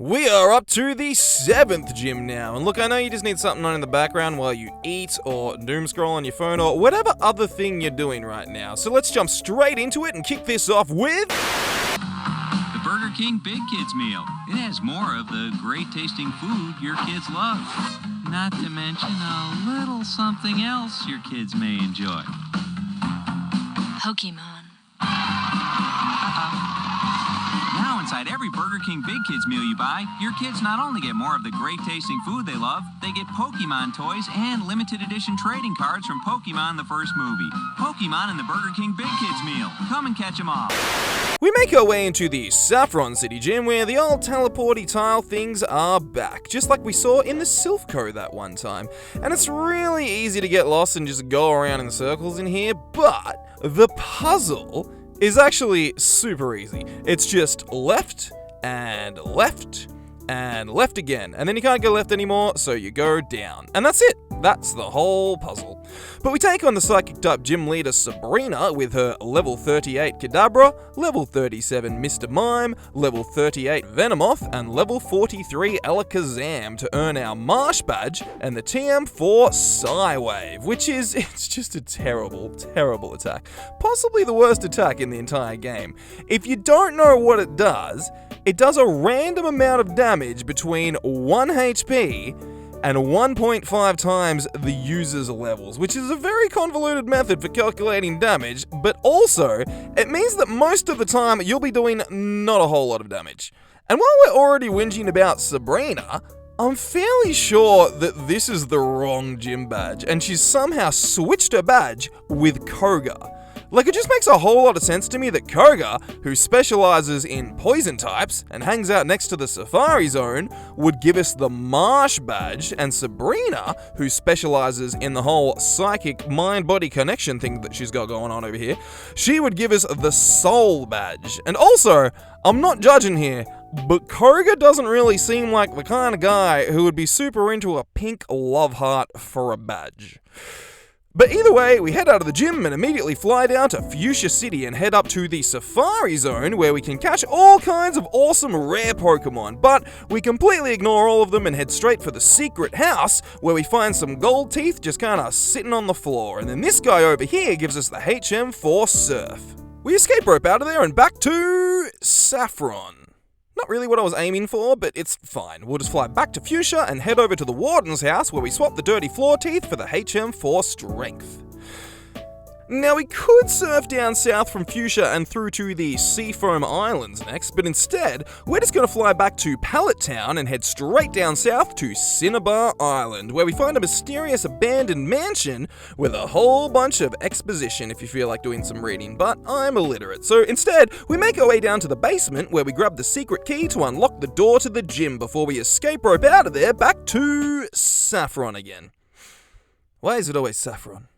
We are up to the 7th gym now, and look, I know you just need something on in the background while you eat or doom scroll on your phone or whatever other thing you're doing right now. So let's jump straight into it and kick this off with... the Burger King Big Kids meal. It has more of the great tasting food your kids love. Not to mention a little something else your kids may enjoy. Pokemon. Now inside every Burger King Big Kids meal you buy, your kids not only get more of the great tasting food they love, they get Pokemon toys and limited edition trading cards from Pokemon the first movie. Pokemon in the Burger King Big Kids meal. Come and catch them all. We make our way into the Saffron City gym where the old teleporty tile things are back, just like we saw in the Silphco that one time. And it's really easy to get lost and just go around in circles in here, but the puzzle is actually super easy. It's just left and left and left again, and then you can't go left anymore, so you go down. And that's it. That's the whole puzzle. But we take on the psychic type gym leader Sabrina with her level 38 Kadabra, level 37 Mr. Mime, level 38 Venomoth, and level 43 Alakazam to earn our Marsh badge and the TM for Psywave, which is, it's just a terrible, terrible attack. Possibly the worst attack in the entire game. If you don't know what it does a random amount of damage between 1 HP and 1.5 times the user's levels, which is a very convoluted method for calculating damage, but also, it means that most of the time you'll be doing not a whole lot of damage. And while we're already whinging about Sabrina, I'm fairly sure that this is the wrong gym badge, and she's somehow switched her badge with Koga. Like, it just makes a whole lot of sense to me that Koga, who specializes in poison types and hangs out next to the Safari Zone, would give us the Marsh badge, and Sabrina, who specializes in the whole psychic mind-body connection thing that she's got going on over here, she would give us the Soul badge. And also, I'm not judging here, but Koga doesn't really seem like the kind of guy who would be super into a pink love heart for a badge. But either way, we head out of the gym and immediately fly down to Fuchsia City and head up to the Safari Zone where we can catch all kinds of awesome rare Pokemon, but we completely ignore all of them and head straight for the secret house where we find some gold teeth just kinda sitting on the floor, and then this guy over here gives us the HM for Surf. We escape rope out of there and back to Saffron. Not really what I was aiming for, but it's fine. We'll just fly back to Fuchsia and head over to the Warden's house where we swap the dirty floor teeth for the HM for Strength. Now, we could surf down south from Fuchsia and through to the Seafoam Islands next, but instead, we're just going to fly back to Pallet Town and head straight down south to Cinnabar Island, where we find a mysterious abandoned mansion with a whole bunch of exposition if you feel like doing some reading, but I'm illiterate. So instead, we make our way down to the basement where we grab the secret key to unlock the door to the gym before we escape rope out of there back to Saffron again. Why is it always Saffron?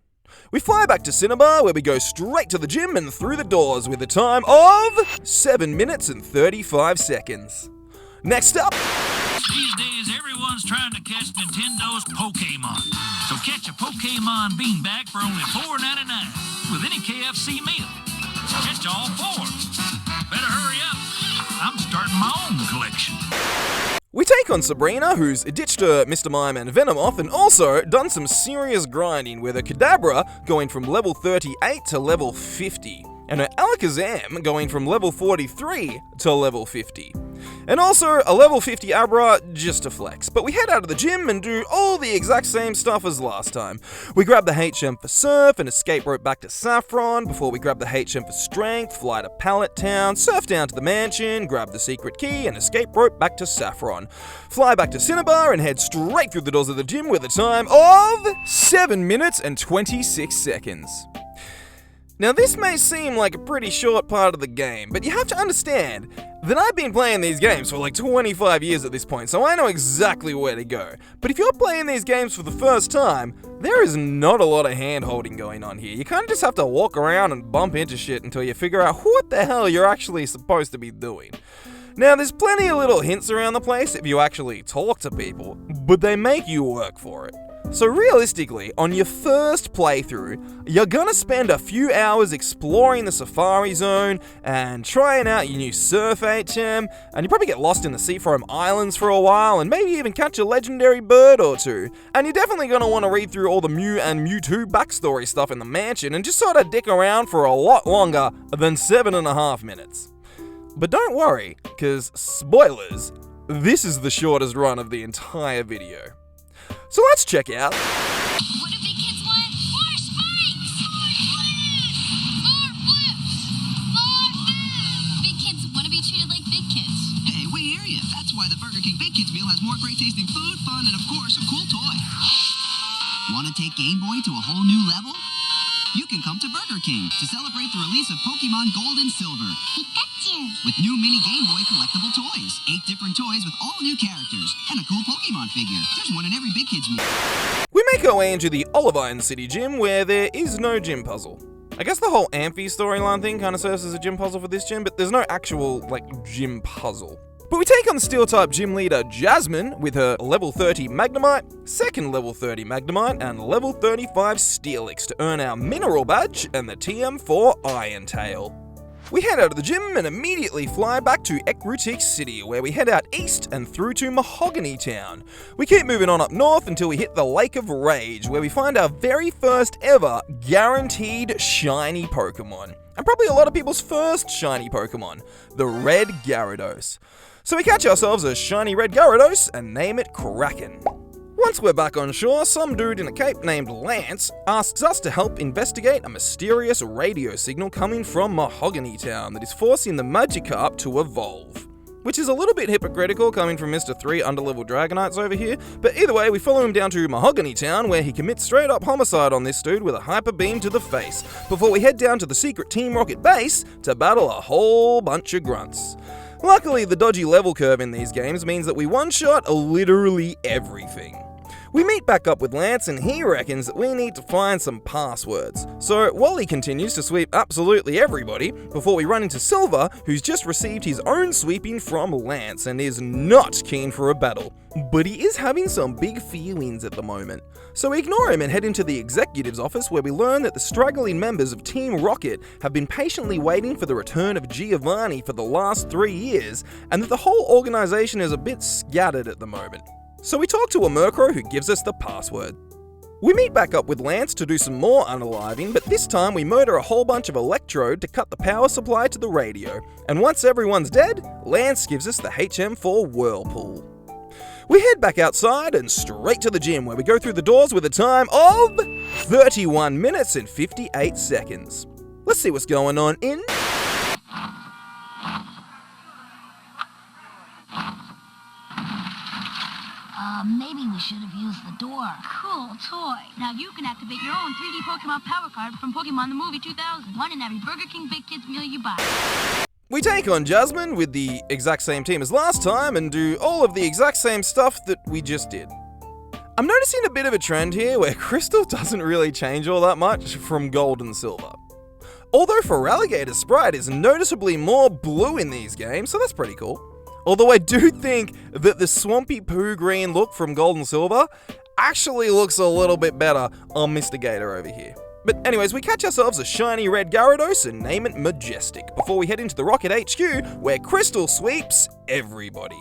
We fly back to Cinnabar where we go straight to the gym and through the doors with a time of 7 minutes and 35 seconds. Next up... These days, everyone's trying to catch Nintendo's Pokemon. So catch a Pokemon beanbag for only $4.99 with any KFC meal. Catch all 4. Better hurry up. I'm starting my own collection. We take on Sabrina, who's ditched her Mr. Mime and Venomoth, and also done some serious grinding with her Kadabra going from level 38 to level 50, and her Alakazam going from level 43 to level 50. And also a level 50 Abra just to flex. But we head out of the gym and do all the exact same stuff as last time. We grab the HM for Surf and escape rope back to Saffron before we grab the HM for Strength, fly to Pallet Town, surf down to the mansion, grab the secret key and escape rope back to Saffron. Fly back to Cinnabar and head straight through the doors of the gym with a time of 7 minutes and 26 seconds. Now, this may seem like a pretty short part of the game, but you have to understand that I've been playing these games for like 25 years at this point, so I know exactly where to go. But if you're playing these games for the first time, there is not a lot of hand-holding going on here. You kind of just have to walk around and bump into shit until you figure out what the hell you're actually supposed to be doing. Now, there's plenty of little hints around the place if you actually talk to people, but they make you work for it. So realistically, on your first playthrough, you're gonna spend a few hours exploring the Safari Zone and trying out your new Surf HM, and you probably get lost in the Seafoam Islands for a while and maybe even catch a legendary bird or two. And you're definitely gonna want to read through all the Mew and Mewtwo backstory stuff in the mansion and just sort of dick around for a lot longer than 7.5 minutes. But don't worry, because spoilers, this is the shortest run of the entire video. So let's check out. What do big kids want? More spikes! More flips! More flips! More flips! Big kids want to be treated like big kids. Hey, we hear you. That's why the Burger King Big Kids meal has more great tasting food, fun, and of course, a cool toy. Want to take Game Boy to a whole new level? You can come to Burger King to celebrate the release of Pokemon Gold and Silver. Pikachu! With new mini Game Boy collectible toys. 8 different toys with all new characters. And a cool Pokemon figure. There's one in every Big Kids meal. We make our way into the Olivine City gym where there is no gym puzzle. I guess the whole Amphi storyline thing kind of serves as a gym puzzle for this gym, but there's no actual, gym puzzle. But we take on the Steel-type gym leader Jasmine with her level 30 Magnemite, second level 30 Magnemite, and level 35 Steelix to earn our Mineral Badge and the TM4 Iron Tail. We head out of the gym and immediately fly back to Ekrutik City, where we head out east and through to Mahogany Town. We keep moving on up north until we hit the Lake of Rage, where we find our very first ever guaranteed shiny Pokemon. And probably a lot of people's first shiny Pokemon, the Red Gyarados. So we catch ourselves a shiny red Gyarados and name it Kraken. Once we're back on shore, some dude in a cape named Lance asks us to help investigate a mysterious radio signal coming from Mahogany Town that is forcing the Magikarp to evolve. Which is a little bit hypocritical coming from Mr. 3 underlevel Dragonites over here, but either way, we follow him down to Mahogany Town where he commits straight up homicide on this dude with a hyper beam to the face, before we head down to the secret Team Rocket base to battle a whole bunch of grunts. Luckily, the dodgy level curve in these games means that we one-shot literally everything. We meet back up with Lance and he reckons that we need to find some passwords. So Wally continues to sweep absolutely everybody before we run into Silver, who's just received his own sweeping from Lance and is not keen for a battle. But he is having some big feelings at the moment. So we ignore him and head into the executive's office where we learn that the struggling members of Team Rocket have been patiently waiting for the return of Giovanni for the last 3 years and that the whole organization is a bit scattered at the moment. So we talk to a Murkrow who gives us the password. We meet back up with Lance to do some more unaliving, but this time we murder a whole bunch of Electrode to cut the power supply to the radio. And once everyone's dead, Lance gives us the HM4 Whirlpool. We head back outside and straight to the gym where we go through the doors with a time of 31 minutes and 58 seconds. Let's see what's going on in... Maybe we should have used the door. Cool toy. Now you can activate your own 3D Pokemon Power Card from Pokemon the Movie 2000. One in every Burger King Big Kids meal you buy. We take on Jasmine with the exact same team as last time and do all of the exact same stuff that we just did. I'm noticing a bit of a trend here where Crystal doesn't really change all that much from Gold and Silver. Although Feraligator's sprite is noticeably more blue in these games, so that's pretty cool. Although I do think that the swampy poo green look from Gold and Silver actually looks a little bit better on Mr. Gator over here. But anyways, we catch ourselves a shiny red Gyarados and name it Majestic before we head into the Rocket HQ where Crystal sweeps everybody.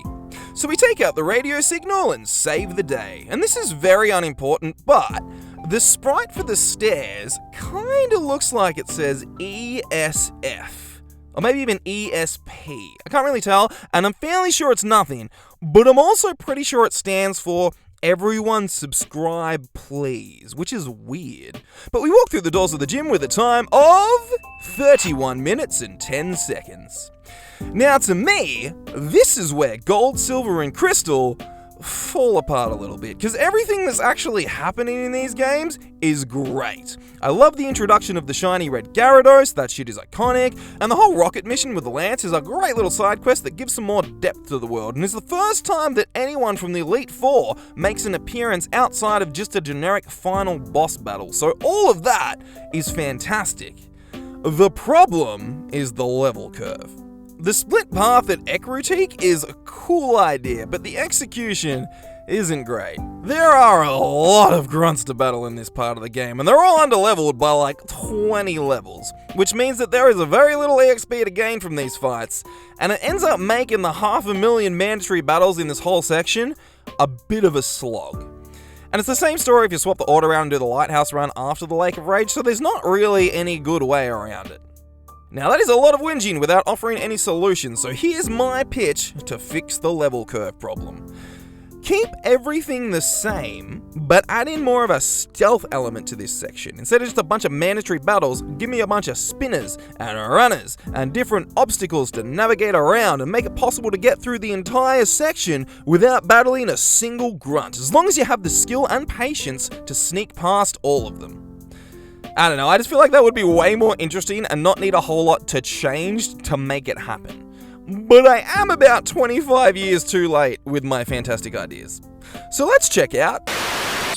So we take out the radio signal and save the day. And this is very unimportant, but the sprite for the stairs kinda looks like it says ESF. Or maybe even ESP. I can't really tell, and I'm fairly sure it's nothing, but I'm also pretty sure it stands for Everyone Subscribe Please, which is weird. But we walk through the doors of the gym with a time of 31 minutes and 10 seconds. Now to me, this is where Gold, Silver, and Crystal fall apart a little bit, because everything that's actually happening in these games is great. I love the introduction of the shiny red Gyarados, that shit is iconic, and the whole rocket mission with the Lance is a great little side quest that gives some more depth to the world, and is the first time that anyone from the Elite Four makes an appearance outside of just a generic final boss battle, so all of that is fantastic. The problem is the level curve. The split path at Ekruteak is a cool idea, but the execution isn't great. There are a lot of grunts to battle in this part of the game, and they're all underleveled by like 20 levels, which means that there is a very little EXP to gain from these fights, and it ends up making the 500,000 mandatory battles in this whole section a bit of a slog. And it's the same story if you swap the order around and do the Lighthouse run after the Lake of Rage, so there's not really any good way around it. Now that is a lot of whinging without offering any solutions, so here's my pitch to fix the level curve problem. Keep everything the same, but add in more of a stealth element to this section. Instead of just a bunch of mandatory battles, give me a bunch of spinners and runners and different obstacles to navigate around and make it possible to get through the entire section without battling a single grunt, as long as you have the skill and patience to sneak past all of them. I don't know, I just feel like that would be way more interesting and not need a whole lot to change to make it happen. But I am about 25 years too late with my fantastic ideas. So let's check out...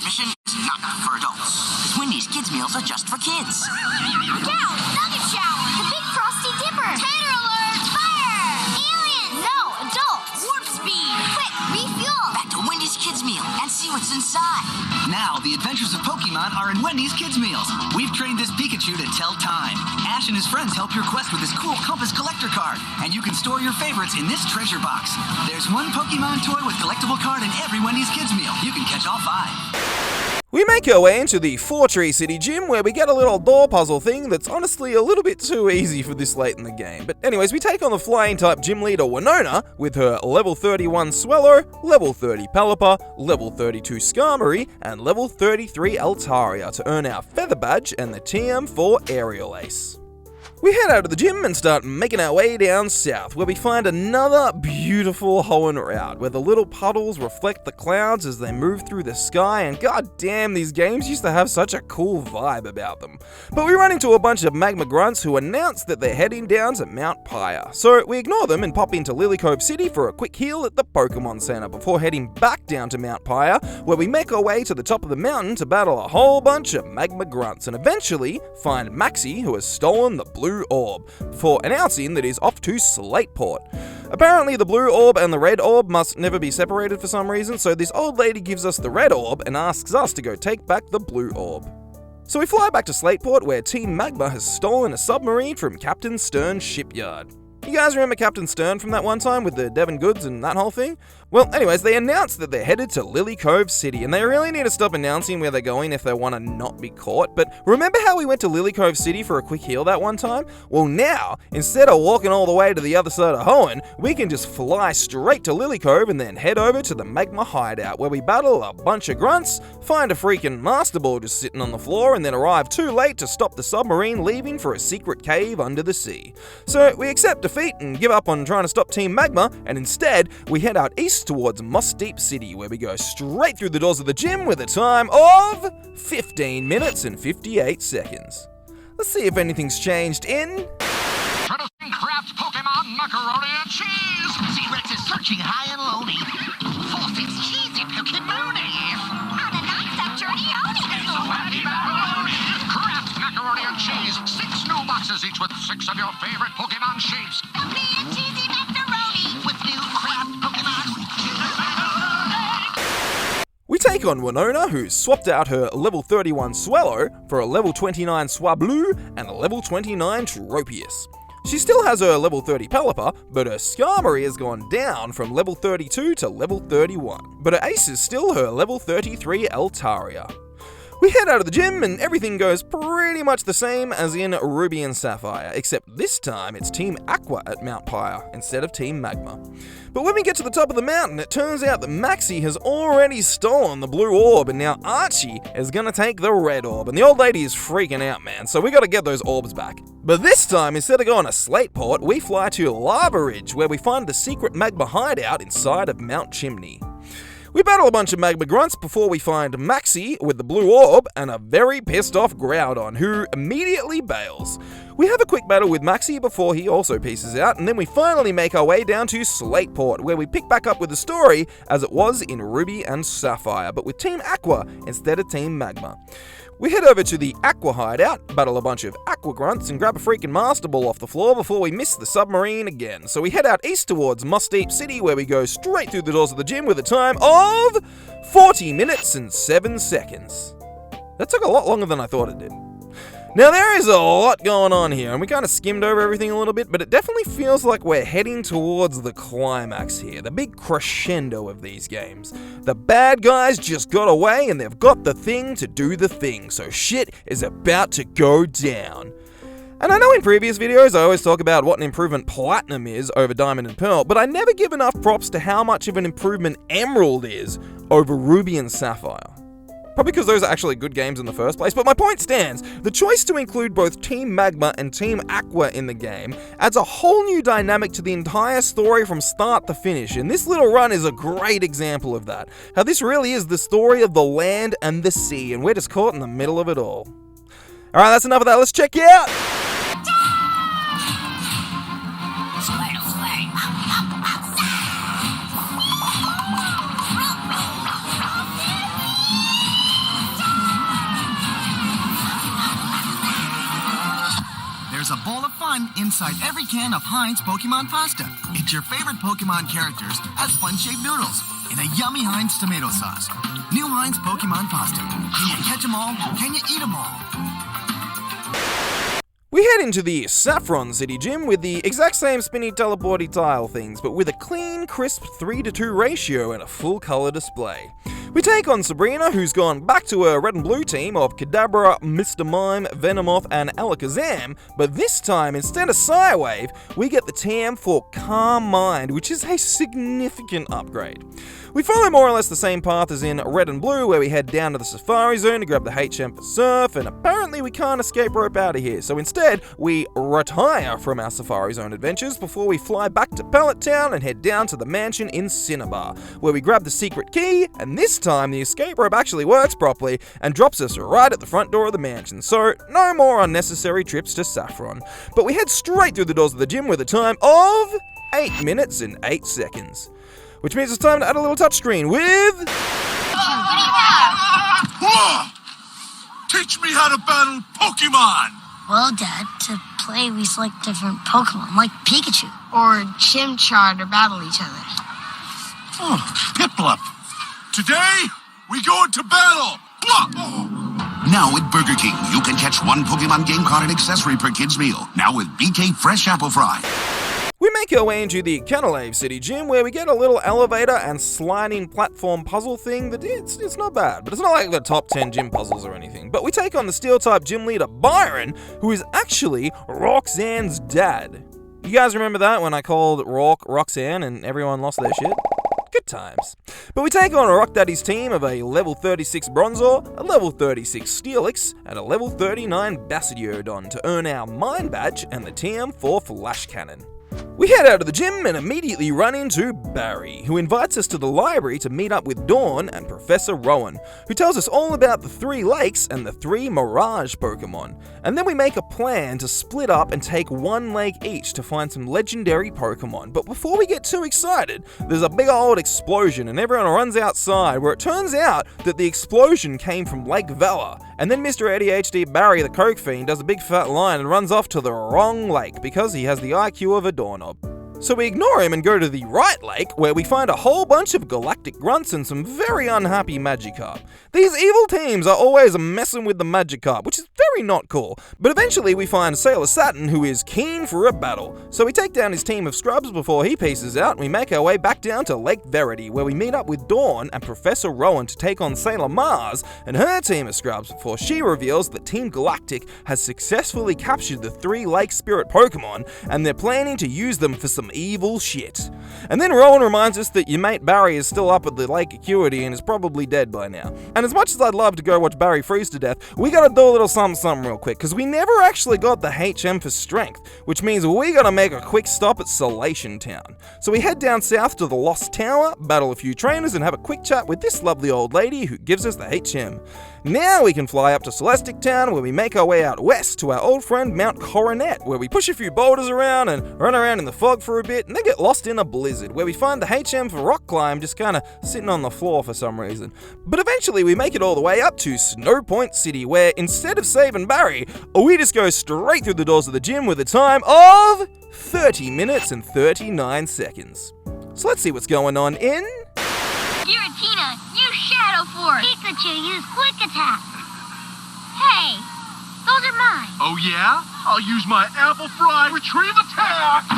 Mission is not for adults. Wendy's Kids Meals are just for kids. Down! Nugget shower! The big frosty dipper! Tater alert! Fire! Aliens! No! Adults! Warp speed! Quick! Refuel! Back to Wendy's Kids Meal and see what's inside. Now, the adventures of Pokemon are in Wendy's Kids Meals. We've trained this Pikachu to tell time. Ash and his friends help your quest with this cool Compass collector card. And you can store your favorites in this treasure box. There's one Pokemon toy with collectible card in every Wendy's Kids Meal. You can catch all 5. We make our way into the 4-Tree City Gym, where we get a little door puzzle thing that's honestly a little bit too easy for this late in the game. But anyways, we take on the flying type gym leader Winona with her level 31 Swellow, level 30 Pelipper, level 32 Skarmory, and level 33 Altaria to earn our Feather Badge and the TM4 Aerial Ace. We head out of the gym and start making our way down south, where we find another beautiful Hoenn route, where the little puddles reflect the clouds as they move through the sky, and goddamn, these games used to have such a cool vibe about them. But we run into a bunch of magma grunts who announce that they're heading down to Mount Pyre, so we ignore them and pop into Lilycove City for a quick heal at the Pokemon Center before heading back down to Mount Pyre, where we make our way to the top of the mountain to battle a whole bunch of magma grunts and eventually find Maxie, who has stolen the blue orb, before announcing that he's off to Slateport. Apparently the blue orb and the red orb must never be separated for some reason, so this old lady gives us the red orb and asks us to go take back the blue orb. So we fly back to Slateport, where Team Magma has stolen a submarine from Captain Stern's shipyard. You guys remember Captain Stern from that one time with the Devon goods and that whole thing? Well, anyways, they announced that they're headed to Lilycove City, and they really need to stop announcing where they're going if they want to not be caught. But remember how we went to Lilycove City for a quick heal that one time? Well, now, instead of walking all the way to the other side of Hoenn, we can just fly straight to Lilycove and then head over to the Magma Hideout, where we battle a bunch of grunts, find a freaking Master Ball just sitting on the floor, and then arrive too late to stop the submarine leaving for a secret cave under the sea. So we accept defeat and give up on trying to stop Team Magma, and instead, we head out east towards Moss Deep City, where we go straight through the doors of the gym with a time of 15 minutes and 58 seconds. Let's see if anything's changed in... Introducing Kraft Pokemon Macaroni and Cheese! T-Rex is searching high and lowly for its cheesy Pokemoni! On a non-stop journey, It's a wacky macaroni! Kraft Macaroni and Cheese! 6 new boxes, each with 6 of your favorite Pokemon shapes! Bumpy and cheesy macaroni! With new Kraft Pokemon! We take on Winona, who's swapped out her level 31 Swellow for a level 29 Swablu and a level 29 Tropius. She still has her level 30 Pelipper, but her Skarmory has gone down from level 32 to level 31. But her ace is still her level 33 Altaria. We head out of the gym and everything goes pretty much the same as in Ruby and Sapphire, except this time it's Team Aqua at Mount Pyre instead of Team Magma. But when we get to the top of the mountain, it turns out that Maxie has already stolen the blue orb, and now Archie is gonna take the red orb, and the old lady is freaking out, man, so we gotta get those orbs back. But this time, instead of going to Slateport, we fly to Lava Ridge, where we find the secret magma hideout inside of Mount Chimney. We battle a bunch of magma grunts before we find Maxie with the blue orb and a very pissed off Groudon, who immediately bails. We have a quick battle with Maxie before he also pieces out, and then we finally make our way down to Slateport, where we pick back up with the story as it was in Ruby and Sapphire, but with Team Aqua instead of Team Magma. We head over to the Aqua hideout, battle a bunch of Aqua grunts, and grab a freaking Master Ball off the floor before we miss the submarine again. So we head out east towards Moss Deep City, where we go straight through the doors of the gym with a time of 40 minutes and 7 seconds. That took a lot longer than I thought it did. Now there is a lot going on here, and we kind of skimmed over everything a little bit, but it definitely feels like we're heading towards the climax here, the big crescendo of these games. The bad guys just got away and they've got the thing to do the thing, so shit is about to go down. And I know in previous videos I always talk about what an improvement Platinum is over Diamond and Pearl, but I never give enough props to how much of an improvement Emerald is over Ruby and Sapphire. Probably because those are actually good games in the first place, but my point stands. The choice to include both Team Magma and Team Aqua in the game adds a whole new dynamic to the entire story from start to finish, and this little run is a great example of that. How this really is the story of the land and the sea, and we're just caught in the middle of it all. Alright, that's enough of that, let's check you out! There's a bowl of fun inside every can of Heinz Pokemon pasta. It's your favorite Pokemon characters as fun-shaped noodles in a yummy Heinz tomato sauce. New Heinz Pokemon pasta. Can you catch them all? Can you eat them all? We head into the Saffron City Gym with the exact same spinny teleporty tile things, but with a clean, crisp 3:2 ratio and a full color display. We take on Sabrina, who's gone back to her red and blue team of Kadabra, Mr. Mime, Venomoth, and Alakazam, but this time, instead of Psywave, we get the TM for Calm Mind, which is a significant upgrade. We follow more or less the same path as in red and blue, where we head down to the Safari Zone to grab the HM for Surf, and apparently we can't escape rope out of here, so instead, we retire from our Safari Zone adventures before we fly back to Pallet Town and head down to the mansion in Cinnabar, where we grab the secret key, and this time the escape rope actually works properly and drops us right at the front door of the mansion, so no more unnecessary trips to Saffron. But we head straight through the doors of the gym with a time of 8 minutes and 8 seconds. Which means it's time to add a little touchscreen with... Teach me how to battle Pokemon! Well, Dad, to play we select different Pokemon, like Pikachu. Or Chimchar to battle each other. Oh, Piplup. Today, we go into battle! Now at Burger King, you can catch one Pokemon game card and accessory per kid's meal. Now with BK Fresh Apple Fry. We make our way into the Canalave City Gym, where we get a little elevator and sliding platform puzzle thing that it's not bad, but it's not like the top 10 gym puzzles or anything. But we take on the Steel-type gym leader Byron, who is actually Roxanne's dad. You guys remember that when I called Roxanne and everyone lost their shit? Good times. But we take on Rock Daddy's team of a level 36 Bronzor, a level 36 Steelix, and a level 39 Bastiodon to earn our Mind Badge and the TM4 Flash Cannon. We head out of the gym and immediately run into Barry, who invites us to the library to meet up with Dawn and Professor Rowan, who tells us all about the 3 lakes and the 3 Mirage Pokemon. And then we make a plan to split up and take 1 lake each to find some legendary Pokemon. But before we get too excited, there's a big old explosion and everyone runs outside, where it turns out that the explosion came from Lake Valor. And then Mr. ADHD Barry the Coke Fiend does a big fat line and runs off to the wrong lake because he has the IQ of a doorknob. So we ignore him and go to the right lake, where we find a whole bunch of galactic grunts and some very unhappy Magikarp. These evil teams are always messing with the Magikarp, which is very not cool. But eventually we find Sailor Saturn, who is keen for a battle. So we take down his team of scrubs before he pieces out, and we make our way back down to Lake Verity, where we meet up with Dawn and Professor Rowan to take on Sailor Mars and her team of scrubs before she reveals that Team Galactic has successfully captured the 3 Lake Spirit Pokemon, and they're planning to use them for some evil shit. And then Rowan reminds us that your mate Barry is still up at the Lake Acuity and is probably dead by now. And as much as I'd love to go watch Barry freeze to death, we gotta do a little something real quick, because we never actually got the HM for strength, which means we gotta make a quick stop at Salation Town. So we head down south to the Lost Tower, battle a few trainers, and have a quick chat with this lovely old lady who gives us the HM. Now we can fly up to Celestic Town, where we make our way out west to our old friend Mount Coronet, where we push a few boulders around and run around in the fog for a bit, and then get lost in a blizzard, where we find the HM for rock climb just kinda sitting on the floor for some reason. But eventually we make it all the way up to Snow Point City, where instead of saving Barry, we just go straight through the doors of the gym with a time of 30 minutes and 39 seconds. So let's see what's going on in... Giratina, use Shadow Force. Pikachu, use Quick Attack. Hey, those are mine. Oh yeah? I'll use my Apple Fry Retrieve Attack!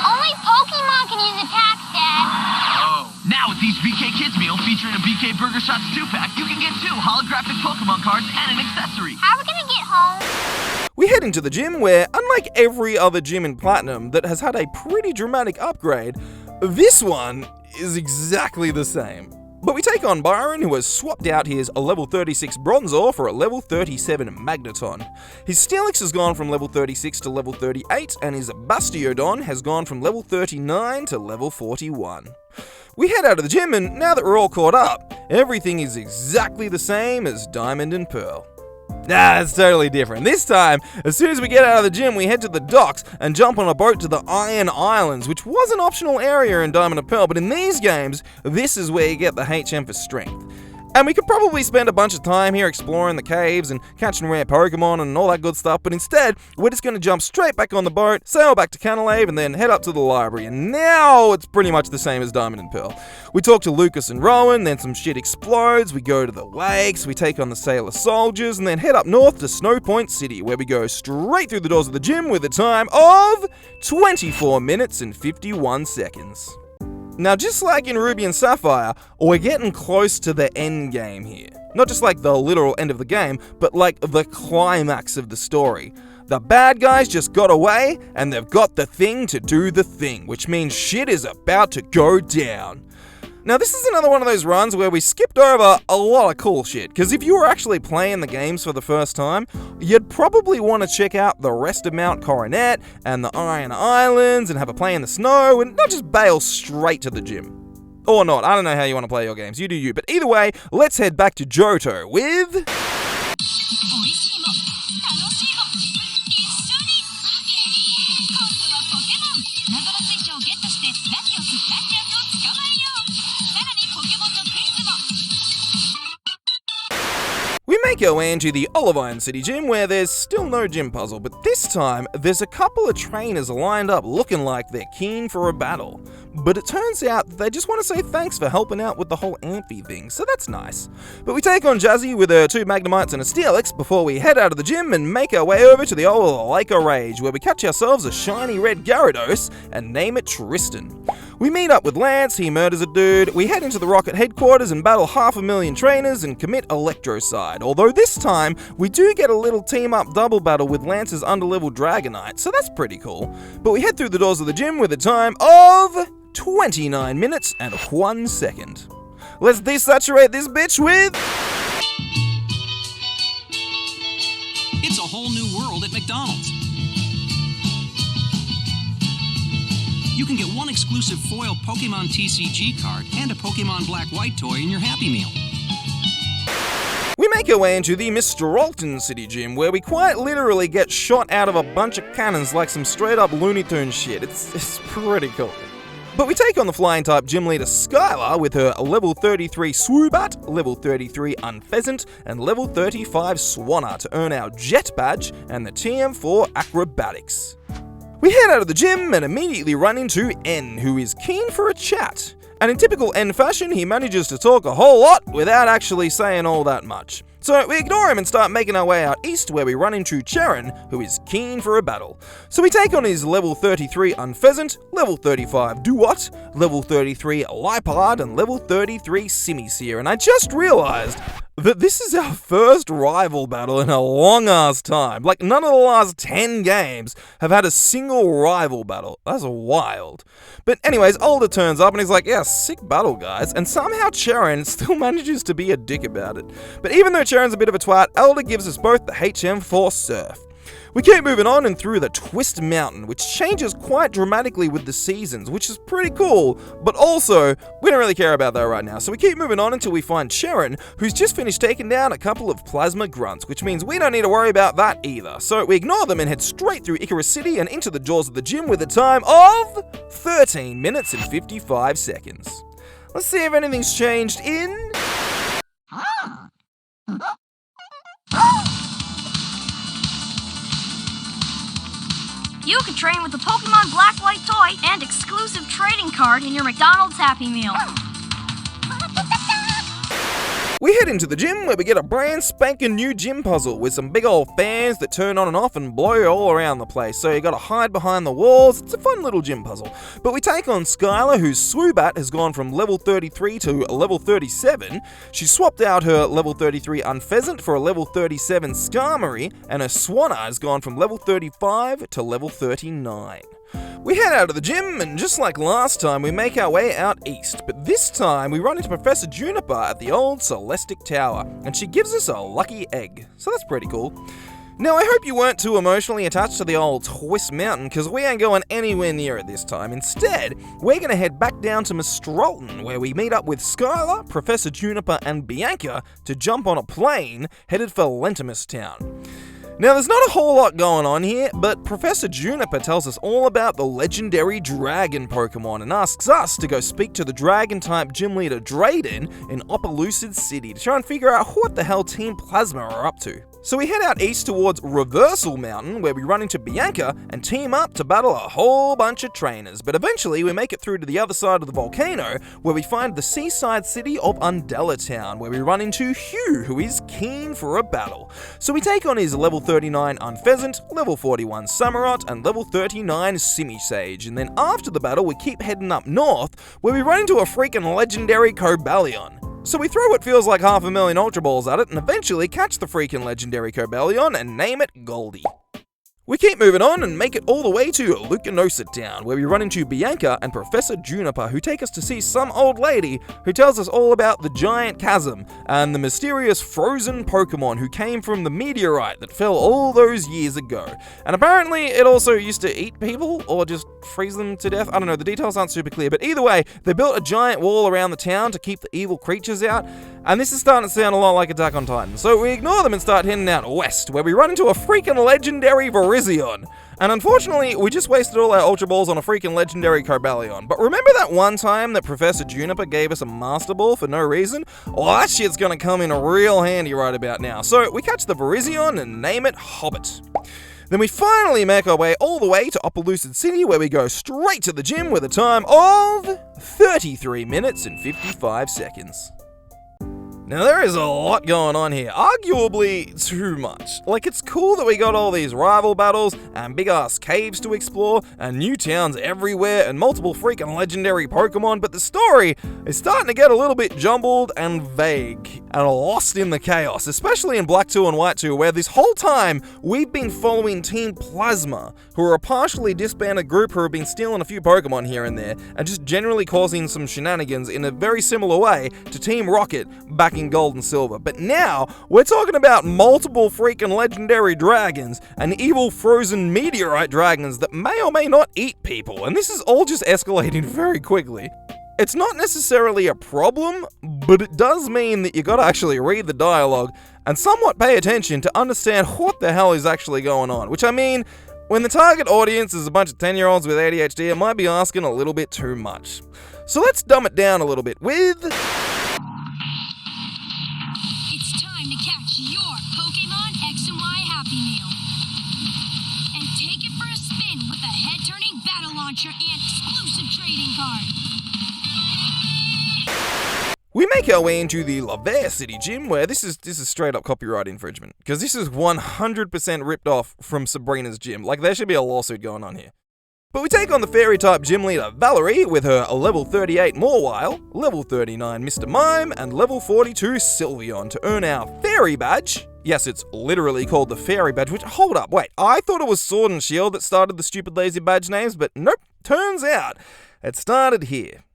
Only Pokemon can use attacks, Dad. Oh. Now with these BK Kids meal featuring a BK Burger Shots 2-pack, you can get 2 holographic Pokemon cards and an accessory. How are we gonna get home? We head into the gym where, unlike every other gym in Platinum that has had a pretty dramatic upgrade, this one is exactly the same. But we take on Byron, who has swapped out his level 36 Bronzor for a level 37 Magneton. His Steelix has gone from level 36 to level 38, and his Bastiodon has gone from level 39 to level 41. We head out of the gym, and now that we're all caught up, everything is exactly the same as Diamond and Pearl. Nah, it's totally different. This time, as soon as we get out of the gym, we head to the docks and jump on a boat to the Iron Islands, which was an optional area in Diamond and Pearl, but in these games, this is where you get the HM for strength. And we could probably spend a bunch of time here exploring the caves and catching rare Pokemon and all that good stuff, but instead, we're just going to jump straight back on the boat, sail back to Canalave, and then head up to the library. And now it's pretty much the same as Diamond and Pearl. We talk to Lucas and Rowan, then some shit explodes, we go to the lakes, we take on the Sailor Soldiers, and then head up north to Snow Point City, where we go straight through the doors of the gym with a time of 24 minutes and 51 seconds. Now, just like in Ruby and Sapphire, we're getting close to the end game here. Not just like the literal end of the game, but like the climax of the story. The bad guys just got away, and they've got the thing to do the thing, which means shit is about to go down. Now, this is another one of those runs where we skipped over a lot of cool shit, because if you were actually playing the games for the first time, you'd probably want to check out the rest of Mount Coronet and the Iron Islands and have a play in the snow and not just bail straight to the gym. Or not, I don't know how you want to play your games, you do you, but either way, let's head back to Johto with... We make our way into the Olivine City Gym, where there's still no gym puzzle, but this time there's a couple of trainers lined up looking like they're keen for a battle. But it turns out they just want to say thanks for helping out with the whole Amphi thing, so that's nice. But we take on Jazzy with her 2 Magnemites and a Steelix before we head out of the gym and make our way over to the old Lake of Rage, where we catch ourselves a shiny red Gyarados and name it Tristan. We meet up with Lance, he murders a dude, we head into the Rocket headquarters and battle 500,000 trainers and commit Electrocide, although this time we do get a little team-up double battle with Lance's underleveled Dragonite, so that's pretty cool. But we head through the doors of the gym with a time of 29 minutes and 1 second. Let's desaturate this bitch with... It's a whole new world at McDonald's. You can get one exclusive foil Pokemon TCG card and a Pokemon Black-White toy in your Happy Meal. We make our way into the Mr. Alton City Gym, where we quite literally get shot out of a bunch of cannons like some straight-up Looney Tunes shit. It's pretty cool. But we take on the Flying-type gym leader Skylar with her level 33 Swoobat, level 33 Unpheasant, and level 35 Swanna to earn our Jet Badge and the TM4 Acrobatics. We head out of the gym and immediately run into N, who is keen for a chat. And in typical N fashion, he manages to talk a whole lot without actually saying all that much. So we ignore him and start making our way out east, where we run into Charon, who is keen for a battle. So we take on his level 33 Unpheasant, level 35 Duot, level 33 Lipard, and level 33 Simisear. And I just realized that this is our first rival battle in a long-ass time. Like, none of the last 10 games have had a single rival battle. That's wild. But anyways, Alder turns up and he's like, yeah, sick battle, guys. And somehow Charon still manages to be a dick about it. But even though Charon's a bit of a twat, Elder gives us both the HM for Surf. We keep moving on and through the Twist Mountain, which changes quite dramatically with the seasons, which is pretty cool, but also, we don't really care about that right now. So we keep moving on until we find Sharon, who's just finished taking down a couple of plasma grunts, which means we don't need to worry about that either. So we ignore them and head straight through Icarus City and into the jaws of the gym with a time of 13 minutes and 55 seconds. Let's see if anything's changed in... You can train with the Pokemon Black White toy and exclusive trading card in your McDonald's Happy Meal. We head into the gym where we get a brand spanking new gym puzzle with some big old fans that turn on and off and blow all around the place, so you gotta hide behind the walls. It's a fun little gym puzzle. But we take on Skylar, whose Swoobat has gone from level 33 to level 37. She swapped out her level 33 Unpheasant for a level 37 Skarmory, and her Swanna has gone from level 35 to level 39. We head out of the gym, and just like last time, we make our way out east, but this time we run into Professor Juniper at the old Celestic Tower, and she gives us a lucky egg, so that's pretty cool. Now, I hope you weren't too emotionally attached to the old Twist Mountain, because we ain't going anywhere near it this time. Instead, we're going to head back down to Mistrolton, where we meet up with Skylar, Professor Juniper, and Bianca to jump on a plane headed for Lentimus Town. Now, there's not a whole lot going on here, but Professor Juniper tells us all about the legendary dragon Pokemon and asks us to go speak to the dragon-type gym leader Drayden in Opelucid City to try and figure out what the hell Team Plasma are up to. So we head out east towards Reversal Mountain, where we run into Bianca and team up to battle a whole bunch of trainers, but eventually we make it through to the other side of the volcano, where we find the seaside city of Undella Town, where we run into Hugh, who is keen for a battle. So we take on his level 39 Unpheasant, level 41 Samurott, and level 39 Simisage, and then after the battle we keep heading up north, where we run into a freaking legendary Cobalion. So we throw what feels like 500,000 Ultra Balls at it and eventually catch the freaking legendary Cobalion and name it Goldie. We keep moving on and make it all the way to Lucanosa Town, where we run into Bianca and Professor Juniper, who take us to see some old lady who tells us all about the giant chasm and the mysterious frozen Pokemon who came from the meteorite that fell all those years ago. And apparently it also used to eat people or just freeze them to death. I don't know, the details aren't super clear, but either way, they built a giant wall around the town to keep the evil creatures out. And this is starting to sound a lot like Attack on Titan. So we ignore them and start heading out west, where we run into a freaking legendary Virizion. And unfortunately, we just wasted all our Ultra Balls on a freaking legendary Cobalion. But remember that one time that Professor Juniper gave us a Master Ball for no reason? Well, that shit's gonna come in real handy right about now. So we catch the Virizion and name it Hobbit. Then we finally make our way all the way to Opelucid City, where we go straight to the gym with a time of 33 minutes and 55 seconds. Now, there is a lot going on here, arguably too much. Like, it's cool that we got all these rival battles, and big-ass caves to explore, and new towns everywhere, and multiple freaking legendary Pokemon, but the story is starting to get a little bit jumbled and vague, and lost in the chaos, especially in Black 2 and White 2, where this whole time, we've been following Team Plasma, who are a partially disbanded group who have been stealing a few Pokemon here and there, and just generally causing some shenanigans in a very similar way to Team Rocket back in Gold and Silver. But now, we're talking about multiple freaking legendary dragons and evil frozen meteorite dragons that may or may not eat people, and this is all just escalating very quickly. It's not necessarily a problem, but it does mean that you gotta actually read the dialogue and somewhat pay attention to understand what the hell is actually going on, which I mean, when the target audience is a bunch of 10-year-olds with ADHD, it might be asking a little bit too much. So let's dumb it down a little bit with... It's time to catch your Pokemon X and Y Happy Meal. And take it for a spin with a head-turning battle launcher and exclusive trading card. We make our way into the Lavere City Gym, where this is straight up copyright infringement, because this is 100% ripped off from Sabrina's gym. Like, there should be a lawsuit going on here. But we take on the fairy-type gym leader Valerie with her level 38 Mawile, level 39 Mr. Mime, and level 42 Sylveon to earn our fairy badge. Yes, it's literally called the fairy badge, which, hold up, wait, I thought it was Sword and Shield that started the stupid lazy badge names, but nope, turns out it started here.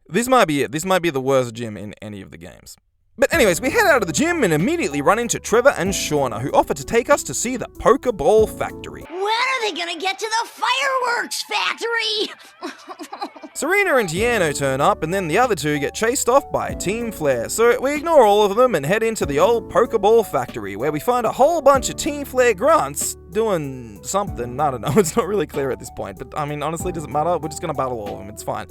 This might be it. This might be the worst gym in any of the games. But anyways, we head out of the gym and immediately run into Trevor and Shauna, who offer to take us to see the Pokeball factory. When are they gonna get to the fireworks factory? Serena and Tiano turn up, and then the other two get chased off by Team Flare, so we ignore all of them and head into the old Pokeball factory, where we find a whole bunch of Team Flare grunts doing something. I don't know, it's not really clear at this point, but I mean, honestly, it doesn't matter, we're just gonna battle all of them, it's fine.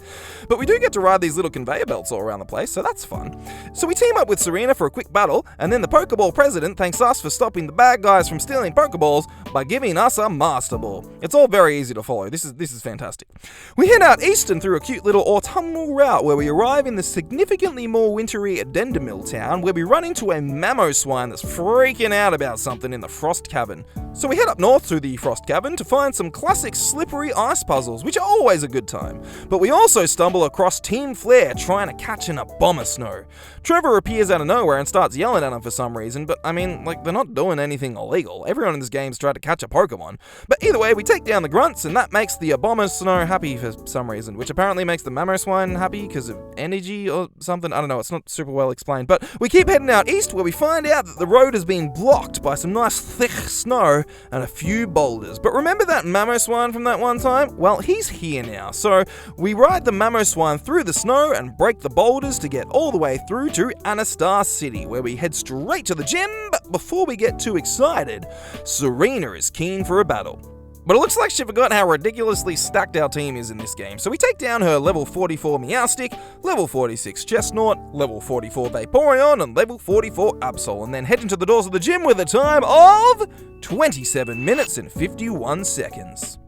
But we do get to ride these little conveyor belts all around the place, so that's fun. So we team up with Serena for a quick battle, and then the Pokeball president thanks us for stopping the bad guys from stealing Pokeballs by giving us a Master Ball. It's all very easy to follow, this is fantastic. We head out east and through a cute little autumnal route where we arrive in the significantly more wintry Addendamil town, where we run into a Mamoswine that's freaking out about something in the Frost Cavern. So we head up north to the Frost Cavern to find some classic slippery ice puzzles, which are always a good time. But we also stumble across Team Flare trying to catch an Abomasnow. Trevor appears out of nowhere and starts yelling at him for some reason, but I mean, like, they're not doing anything illegal. Everyone in this game's tried to catch a Pokemon. But either way, we take down the grunts, and that makes the Abomasnow happy for some reason, which apparently makes the Mamoswine happy because of energy or something. I don't know, it's not super well explained. But we keep heading out east, where we find out that the road has been blocked by some nice thick snow and a few boulders. But remember that Mamoswine from that one time? Well, he's here now. So we ride the Mamoswine through the snow and break the boulders to get all the way through to Anastar City, where we head straight to the gym. But before we get too excited, Serena is keen for a battle. But it looks like she forgot how ridiculously stacked our team is in this game, so we take down her level 44 Meowstic, level 46 Chestnut, level 44 Vaporeon, and level 44 Absol, and then head into the doors of the gym with a time of 27 minutes and 51 seconds.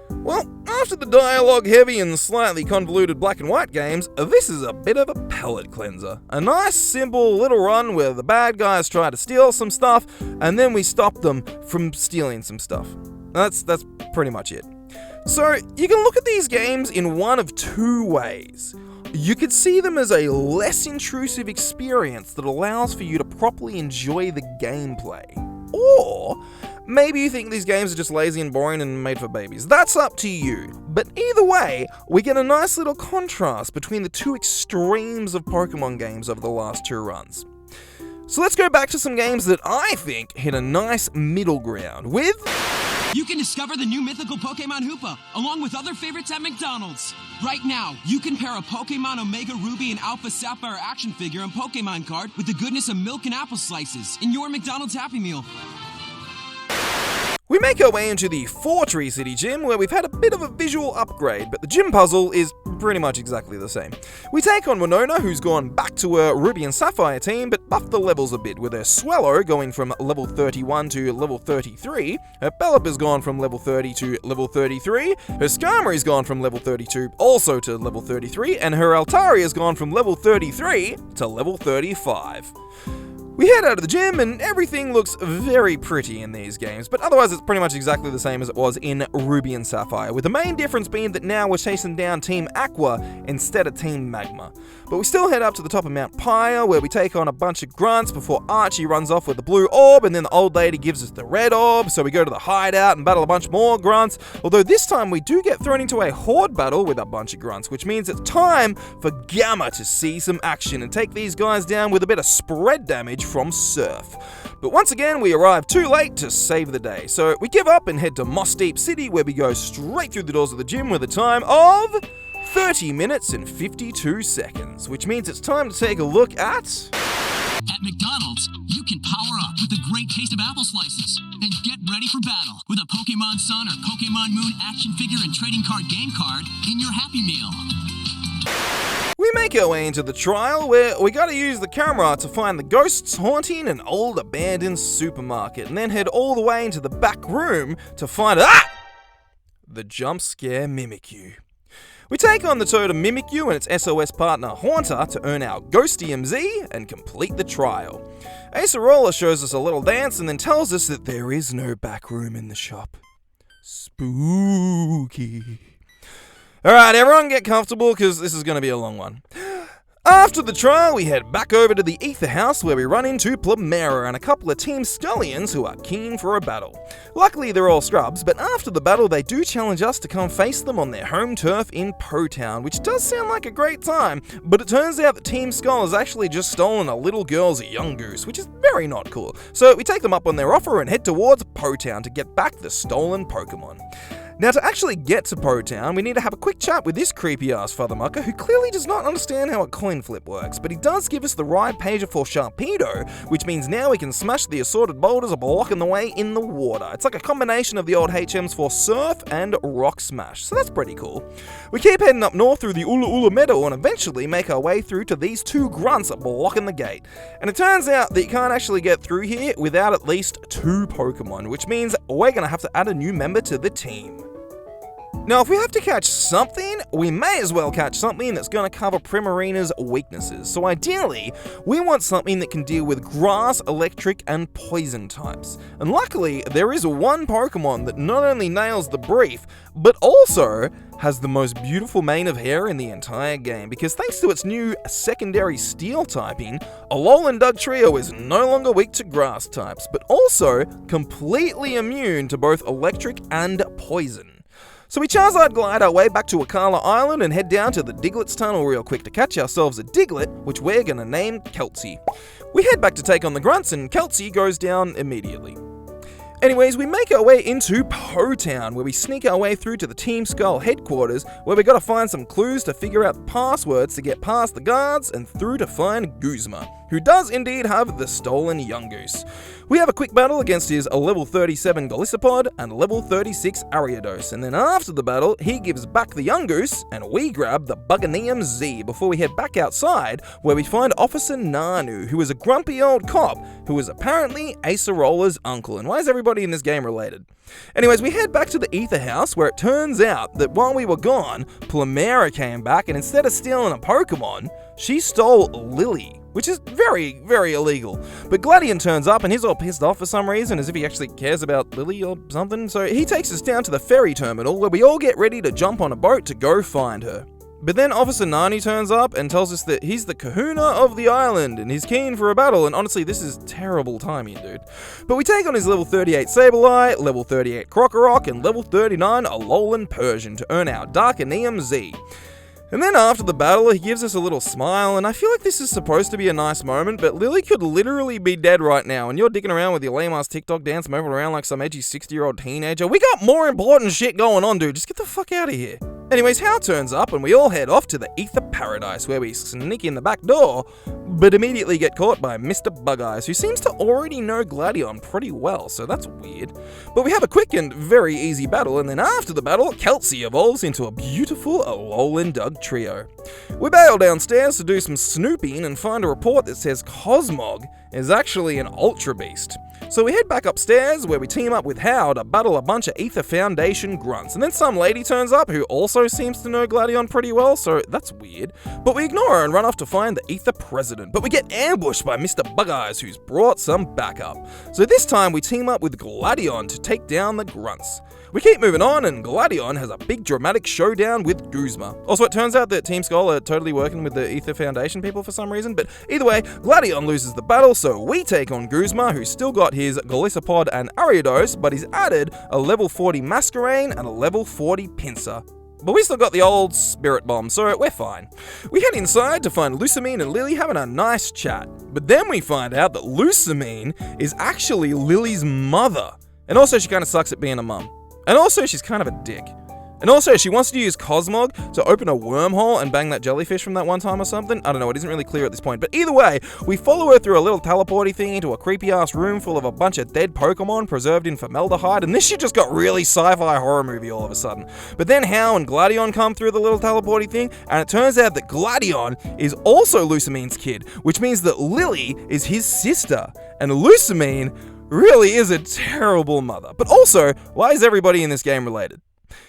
Well, after the dialogue-heavy and slightly convoluted black and white games, this is a bit of a palate cleanser. A nice, simple little run where the bad guys try to steal some stuff, and then we stop them from stealing some stuff. That's pretty much it. So, you can look at these games in one of two ways. You could see them as a less intrusive experience that allows for you to properly enjoy the gameplay. Or maybe you think these games are just lazy and boring and made for babies. That's up to you. But either way, we get a nice little contrast between the two extremes of Pokemon games over the last two runs. So let's go back to some games that I think hit a nice middle ground with... You can discover the new mythical Pokemon Hoopa, along with other favorites at McDonald's. Right now, you can pair a Pokemon Omega Ruby and Alpha Sapphire action figure and Pokemon card with the goodness of milk and apple slices in your McDonald's Happy Meal. We make our way into the Fortree City Gym, where we've had a bit of a visual upgrade, but the gym puzzle is pretty much exactly the same. We take on Winona, who's gone back to her Ruby and Sapphire team, but buffed the levels a bit, with her Swallow going from level 31 to level 33, her Pelipper's gone from level 30 to level 33, her Skarmory's gone from level 32 also to level 33, and her Altaria's gone from level 33 to level 35. We head out of the gym and everything looks very pretty in these games, but otherwise it's pretty much exactly the same as it was in Ruby and Sapphire, with the main difference being that now we're chasing down Team Aqua instead of Team Magma. But we still head up to the top of Mount Pyre, where we take on a bunch of grunts before Archie runs off with the blue orb, and then the old lady gives us the red orb, so we go to the hideout and battle a bunch more grunts, although this time we do get thrown into a horde battle with a bunch of grunts, which means it's time for Gamma to see some action and take these guys down with a bit of spread damage from Surf. But once again, we arrive too late to save the day, so we give up and head to Moss Deep City, where we go straight through the doors of the gym with a time of 30 minutes and 52 seconds, which means it's time to take a look at... At McDonald's, you can power up with the great taste of apple slices and get ready for battle with a Pokemon Sun or Pokemon Moon action figure and trading card game card in your Happy Meal. We make our way into the trial, where we gotta use the camera to find the ghosts haunting an old abandoned supermarket, and then head all the way into the back room to find the jump scare Mimikyu. We take on the totem Mimikyu and its SOS partner Haunter to earn our Ghostium Z and complete the trial. Acerola shows us a little dance and then tells us that there is no back room in the shop. Spooky. Alright, everyone get comfortable because this is going to be a long one. After the trial, we head back over to the Ether House where we run into Plumera and a couple of Team Scullions who are keen for a battle. Luckily, they're all scrubs, but after the battle, they do challenge us to come face them on their home turf in Po Town, which does sound like a great time, but it turns out that Team Skull has actually just stolen a little girl's young goose, which is very not cool. So we take them up on their offer and head towards Po Town to get back the stolen Pokemon. Now, to actually get to Po Town, we need to have a quick chat with this creepy-ass Father Mucker who clearly does not understand how a coin flip works, but he does give us the right pager for Sharpedo, which means now we can smash the assorted boulders blocking the way in the water. It's like a combination of the old HMs for Surf and Rock Smash, so that's pretty cool. We keep heading up north through the Ula Ula Meadow and eventually make our way through to these two grunts blocking the gate. And it turns out that you can't actually get through here without at least 2 Pokemon, which means we're going to have to add a new member to the team. Now, if we have to catch something, we may as well catch something that's going to cover Primarina's weaknesses. So ideally, we want something that can deal with grass, electric, and poison types. And luckily, there is one Pokemon that not only nails the brief, but also has the most beautiful mane of hair in the entire game, because thanks to its new secondary steel typing, Alolan Dugtrio is no longer weak to grass types, but also completely immune to both electric and poison. So we Charizard glide our way back to Akala Island and head down to the Diglett's Tunnel real quick to catch ourselves a Diglett, which we're gonna name Kelsey. We head back to take on the grunts and Kelsey goes down immediately. Anyways, we make our way into Po Town, where we sneak our way through to the Team Skull headquarters, where we gotta find some clues to figure out the passwords to get past the guards and through to find Guzma, who does indeed have the stolen Yungoos. We have a quick battle against his level 37 Golisopod and level 36 Ariados, and then after the battle, he gives back the Yungoos, and we grab the Buganeum Z before we head back outside, where we find Officer Nanu, who is a grumpy old cop who is apparently Acerola's uncle. And why is everybody in this game related? Anyways, we head back to the Ether House, where it turns out that while we were gone, Plumera came back, and instead of stealing a Pokemon, she stole Lily, which is very, very illegal. But Gladion turns up and he's all pissed off for some reason, as if he actually cares about Lily or something. So he takes us down to the ferry terminal, where we all get ready to jump on a boat to go find her. But then Officer Nani turns up and tells us that he's the kahuna of the island and he's keen for a battle, and honestly, this is terrible timing, dude. But we take on his level 38 Sableye, level 38 Krokorok, and level 39 Alolan Persian to earn our Darkanium Z. And then after the battle, he gives us a little smile, and I feel like this is supposed to be a nice moment, but Lily could literally be dead right now, and you're dicking around with your lame-ass TikTok dance, moving around like some edgy 60-year-old teenager. We got more important shit going on, dude. Just get the fuck out of here. Anyways, Hal turns up, and we all head off to the Ether Paradise, where we sneak in the back door, but immediately get caught by Mr. Bug-Eyes, who seems to already know Gladion pretty well, so that's weird. But we have a quick and very easy battle, and then after the battle, Kelsey evolves into a beautiful Alolan Dugtrio. We bail downstairs to do some snooping and find a report that says Cosmog is actually an Ultra Beast. So we head back upstairs, where we team up with Hal to battle a bunch of Ether Foundation grunts, and then some lady turns up who also seems to know Gladion pretty well, so that's weird. But we ignore her and run off to find the Ether President, but we get ambushed by Mr. Bug-Eyes, who's brought some backup. So this time we team up with Gladion to take down the grunts. We keep moving on, and Gladion has a big dramatic showdown with Guzma. Also, it turns out that Team Skull are totally working with the Ether Foundation people for some reason, but either way, Gladion loses the battle, so we take on Guzma, who's still got his Golisopod and Ariados, but he's added a level 40 Masquerain and a level 40 Pinsir. But we still got the old Spirit Bomb, so we're fine. We head inside to find Lusamine and Lily having a nice chat, but then we find out that Lusamine is actually Lily's mother. And also, she kind of sucks at being a mum. And also, she's kind of a dick. And also, she wants to use Cosmog to open a wormhole and bang that jellyfish from that one time or something. I don't know, it isn't really clear at this point. But either way, we follow her through a little teleporty thing into a creepy-ass room full of a bunch of dead Pokemon preserved in formaldehyde. And this shit just got really sci-fi horror movie all of a sudden. But then Hal and Gladion come through the little teleporty thing, and it turns out that Gladion is also Lusamine's kid, which means that Lily is his sister. And Lusamine really is a terrible mother. But also, why is everybody in this game related?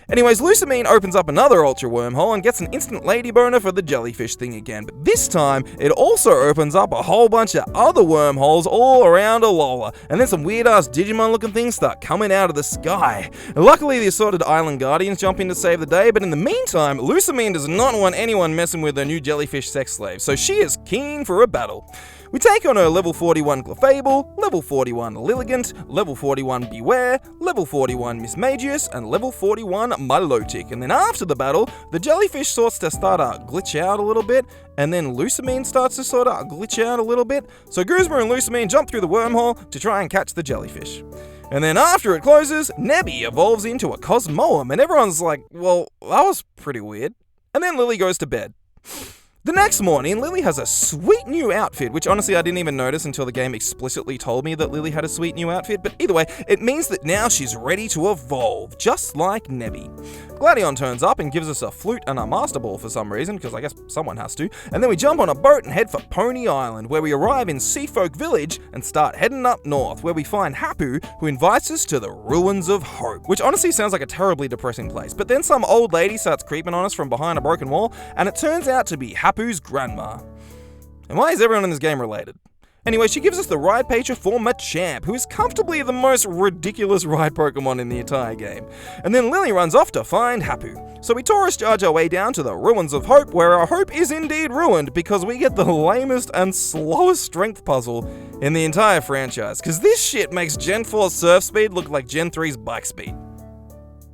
Anyways, Lucamine opens up another ultra wormhole and gets an instant lady boner for the jellyfish thing again, but this time it also opens up a whole bunch of other wormholes all around Alola, and then some weird ass Digimon looking things start coming out of the sky. And luckily the assorted island guardians jump in to save the day, but in the meantime, Lucamine does not want anyone messing with her new jellyfish sex slave, so she is keen for a battle. We take on her level 41 Clefable, level 41 Lilligant, level 41 Beware, level 41 Mismagius, and level 41 Milotic. And then after the battle, the jellyfish sorts to start to glitch out a little bit, and then Lucamine starts to sort of glitch out a little bit. So Guzma and Lucamine jump through the wormhole to try and catch the jellyfish. And then after it closes, Nebby evolves into a Cosmoem, and everyone's like, well, that was pretty weird. And then Lily goes to bed. The next morning, Lily has a sweet new outfit, which honestly I didn't even notice until the game explicitly told me that Lily had a sweet new outfit, but either way, it means that now she's ready to evolve, just like Nebby. Gladion turns up and gives us a flute and a Master Ball for some reason, because I guess someone has to, and then we jump on a boat and head for Pony Island, where we arrive in Seafolk Village and start heading up north, where we find Hapu, who invites us to the Ruins of Hope, which honestly sounds like a terribly depressing place, but then some old lady starts creeping on us from behind a broken wall, and it turns out to be Hapu's grandma. And why is everyone in this game related? Anyway, she gives us the ride picture for Machamp, who is comfortably the most ridiculous ride Pokemon in the entire game. And then Lily runs off to find Hapu. So we tourist charge our way down to the Ruins of Hope, where our hope is indeed ruined because we get the lamest and slowest strength puzzle in the entire franchise, because this shit makes Gen 4's surf speed look like Gen 3's bike speed.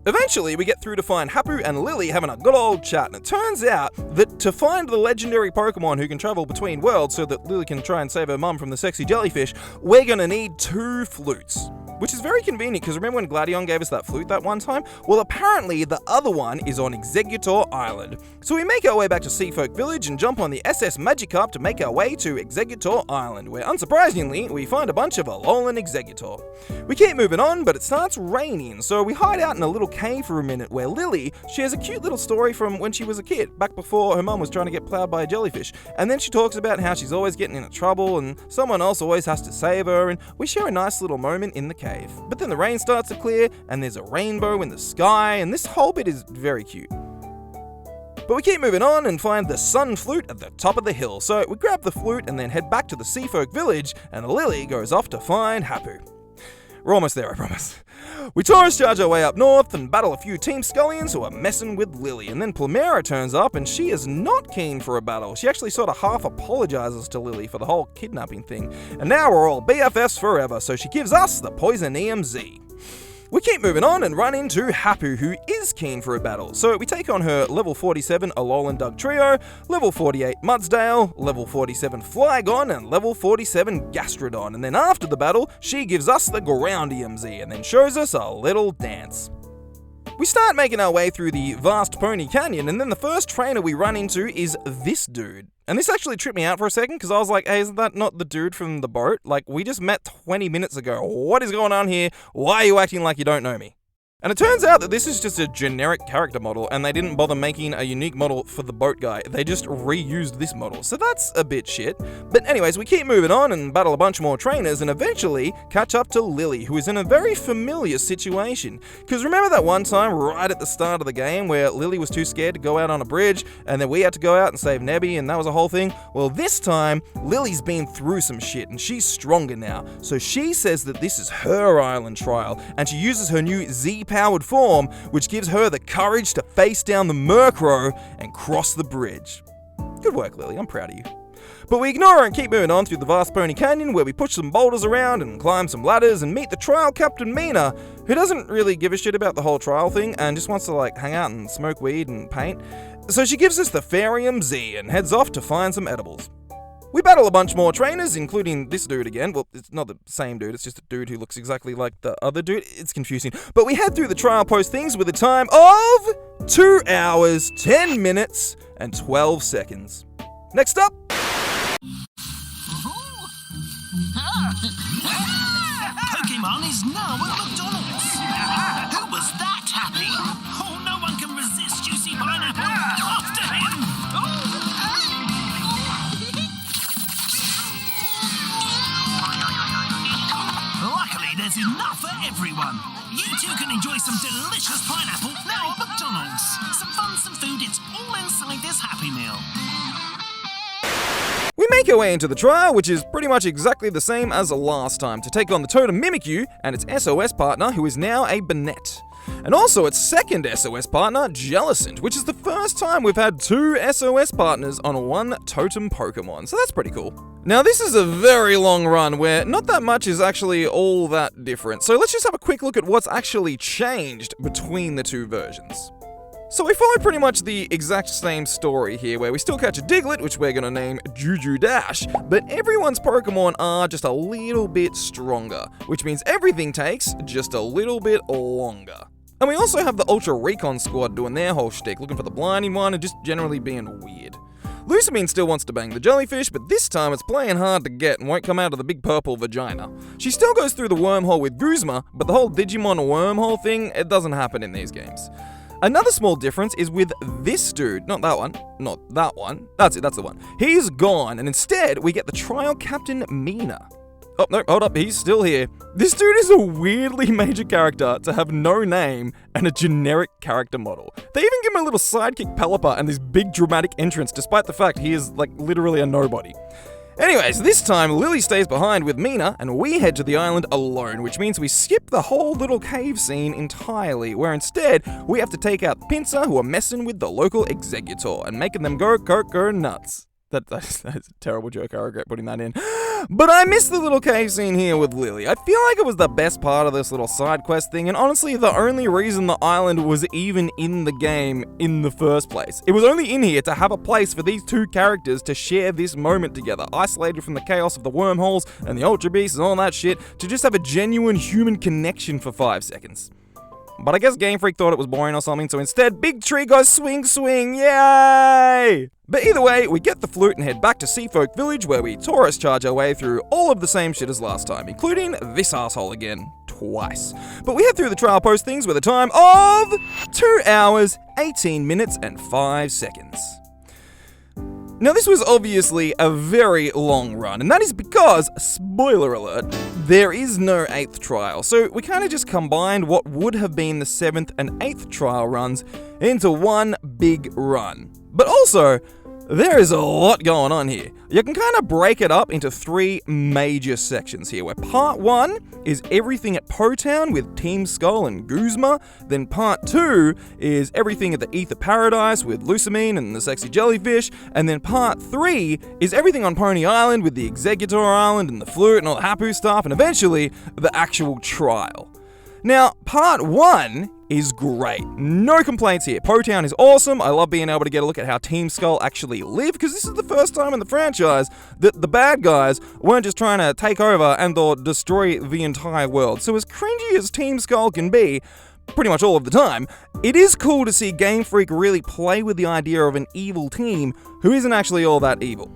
Eventually, we get through to find Hapu and Lily having a good old chat, and it turns out that to find the legendary Pokemon who can travel between worlds so that Lily can try and save her mum from the sexy jellyfish, we're gonna need 2 flutes. Which is very convenient, because remember when Gladion gave us that flute that one time? Well, apparently the other one is on Exeggutor Island. So we make our way back to Seafolk Village and jump on the SS Magikarp to make our way to Exeggutor Island, where unsurprisingly, we find a bunch of Alolan Exeggutor. We keep moving on, but it starts raining, so we hide out in a little cave for a minute where Lily shares a cute little story from when she was a kid, back before her mum was trying to get plowed by a jellyfish. And then she talks about how she's always getting into trouble and someone else always has to save her, and we share a nice little moment in the cave. But then the rain starts to clear, and there's a rainbow in the sky, and this whole bit is very cute. But we keep moving on and find the Sun Flute at the top of the hill, so we grab the flute and then head back to the Seafolk Village, and Lily goes off to find Hapu. We're almost there, I promise. We tourist charge our way up north and battle a few Team Scullions who are messing with Lily, and then Plumera turns up and she is not keen for a battle. She actually sort of half apologizes to Lily for the whole kidnapping thing, and now we're all BFFs forever, so she gives us the Poisonium Z. We keep moving on and run into Hapu, who is keen for a battle, so we take on her level 47 Alolan Dugtrio, level 48 Mudsdale, level 47 Flygon, and level 47 Gastrodon, and then after the battle, she gives us the Groundium Z, and then shows us a little dance. We start making our way through the vast Pony Canyon, and then the first trainer we run into is this dude. And this actually tripped me out for a second, because I was like, hey, isn't that not the dude from the boat? Like, we just met 20 minutes ago. What is going on here? Why are you acting like you don't know me? And it turns out that this is just a generic character model, and they didn't bother making a unique model for the boat guy. They just reused this model, so that's a bit shit. But anyways, we keep moving on and battle a bunch more trainers, and eventually catch up to Lily, who is in a very familiar situation. Because remember that one time right at the start of the game where Lily was too scared to go out on a bridge, and then we had to go out and save Nebby, and that was a whole thing? Well, this time, Lily's been through some shit, and she's stronger now. So she says that this is her island trial, and she uses her new Z-powered form, which gives her the courage to face down the Murkrow and cross the bridge. Good work, Lily, I'm proud of you. But we ignore her and keep moving on through the vast Pony Canyon, where we push some boulders around and climb some ladders and meet the trial captain Mina, who doesn't really give a shit about the whole trial thing and just wants to hang out and smoke weed and paint. So she gives us the Farium Z and heads off to find some edibles. We battle a bunch more trainers, including this dude again. Well, it's not the same dude, it's just a dude who looks exactly like the other dude. It's confusing. But we head through the trial post things with a time of 2 hours, 10 minutes, and 12 seconds. Next up. Pokemon is now at McDonald's. Who was that, Happy? Oh, no one can resist juicy pineapple. After him! Luckily, there's enough for everyone. You two can enjoy some delicious pineapple now McDonald's. Some fun, some food, it's all inside this Happy Meal. We make our way into the trial, which is pretty much exactly the same as last time, to take on the Totem Mimikyu and its SOS partner, who is now a Banette. And also its second SOS partner, Jellicent, which is the first time we've had 2 SOS partners on one Totem Pokemon, so that's pretty cool. Now this is a very long run where not that much is actually all that different, so let's just have a quick look at what's actually changed between the 2 versions. So we follow pretty much the exact same story here, where we still catch a Diglett, which we're gonna name Juju Dash, but everyone's Pokemon are just a little bit stronger, which means everything takes just a little bit longer. And we also have the Ultra Recon squad doing their whole shtick, looking for the blinding one and just generally being weird. Lusamine still wants to bang the jellyfish, but this time it's playing hard to get and won't come out of the big purple vagina. She still goes through the wormhole with Guzma, but the whole Digimon wormhole thing, it doesn't happen in these games. Another small difference is with this dude, not that one, that's it, that's the one. He's gone, and instead we get the trial captain Mina. Oh, no, hold up, he's still here. This dude is a weirdly major character to have no name and a generic character model. They even give him a little sidekick Pelipper and this big dramatic entrance, despite the fact he is, like, literally a nobody. Anyways, this time Lily stays behind with Mina, and we head to the island alone, which means we skip the whole little cave scene entirely, where instead we have to take out the Pinsir, who are messing with the local executor and making them go nuts. That's a terrible joke, I regret putting that in. But I miss the little cave scene here with Lily. I feel like it was the best part of this little side quest thing, and honestly the only reason the island was even in the game in the first place. It was only in here to have a place for these 2 characters to share this moment together, isolated from the chaos of the wormholes and the Ultra Beasts and all that shit, to just have a genuine human connection for 5 seconds. But I guess Game Freak thought it was boring or something, so instead, Big Tree goes swing swing, yay! But either way, we get the flute and head back to Seafolk Village, where we Taurus charge our way through all of the same shit as last time, including this asshole again, twice. But we head through the trial post things with a time of 2 hours, 18 minutes, and 5 seconds. Now this was obviously a very long run, and that is because, spoiler alert, there is no 8th trial, so we kind of just combined what would have been the 7th and 8th trial runs into one big run. But also, there is a lot going on here. You can kind of break it up into 3 major sections here, where part 1 is everything at Potown with Team Skull and Guzma, then part 2 is everything at the Ether Paradise with Lusamine and the sexy jellyfish, and then part 3 is everything on Pony Island with the Executor Island and the flute and all the Hapu stuff, and eventually the actual trial. Now, part 1 is great. No complaints here. Potown is awesome. I love being able to get a look at how Team Skull actually live, because this is the first time in the franchise that the bad guys weren't just trying to take over and or destroy the entire world. So as cringy as Team Skull can be, pretty much all of the time, it is cool to see Game Freak really play with the idea of an evil team who isn't actually all that evil.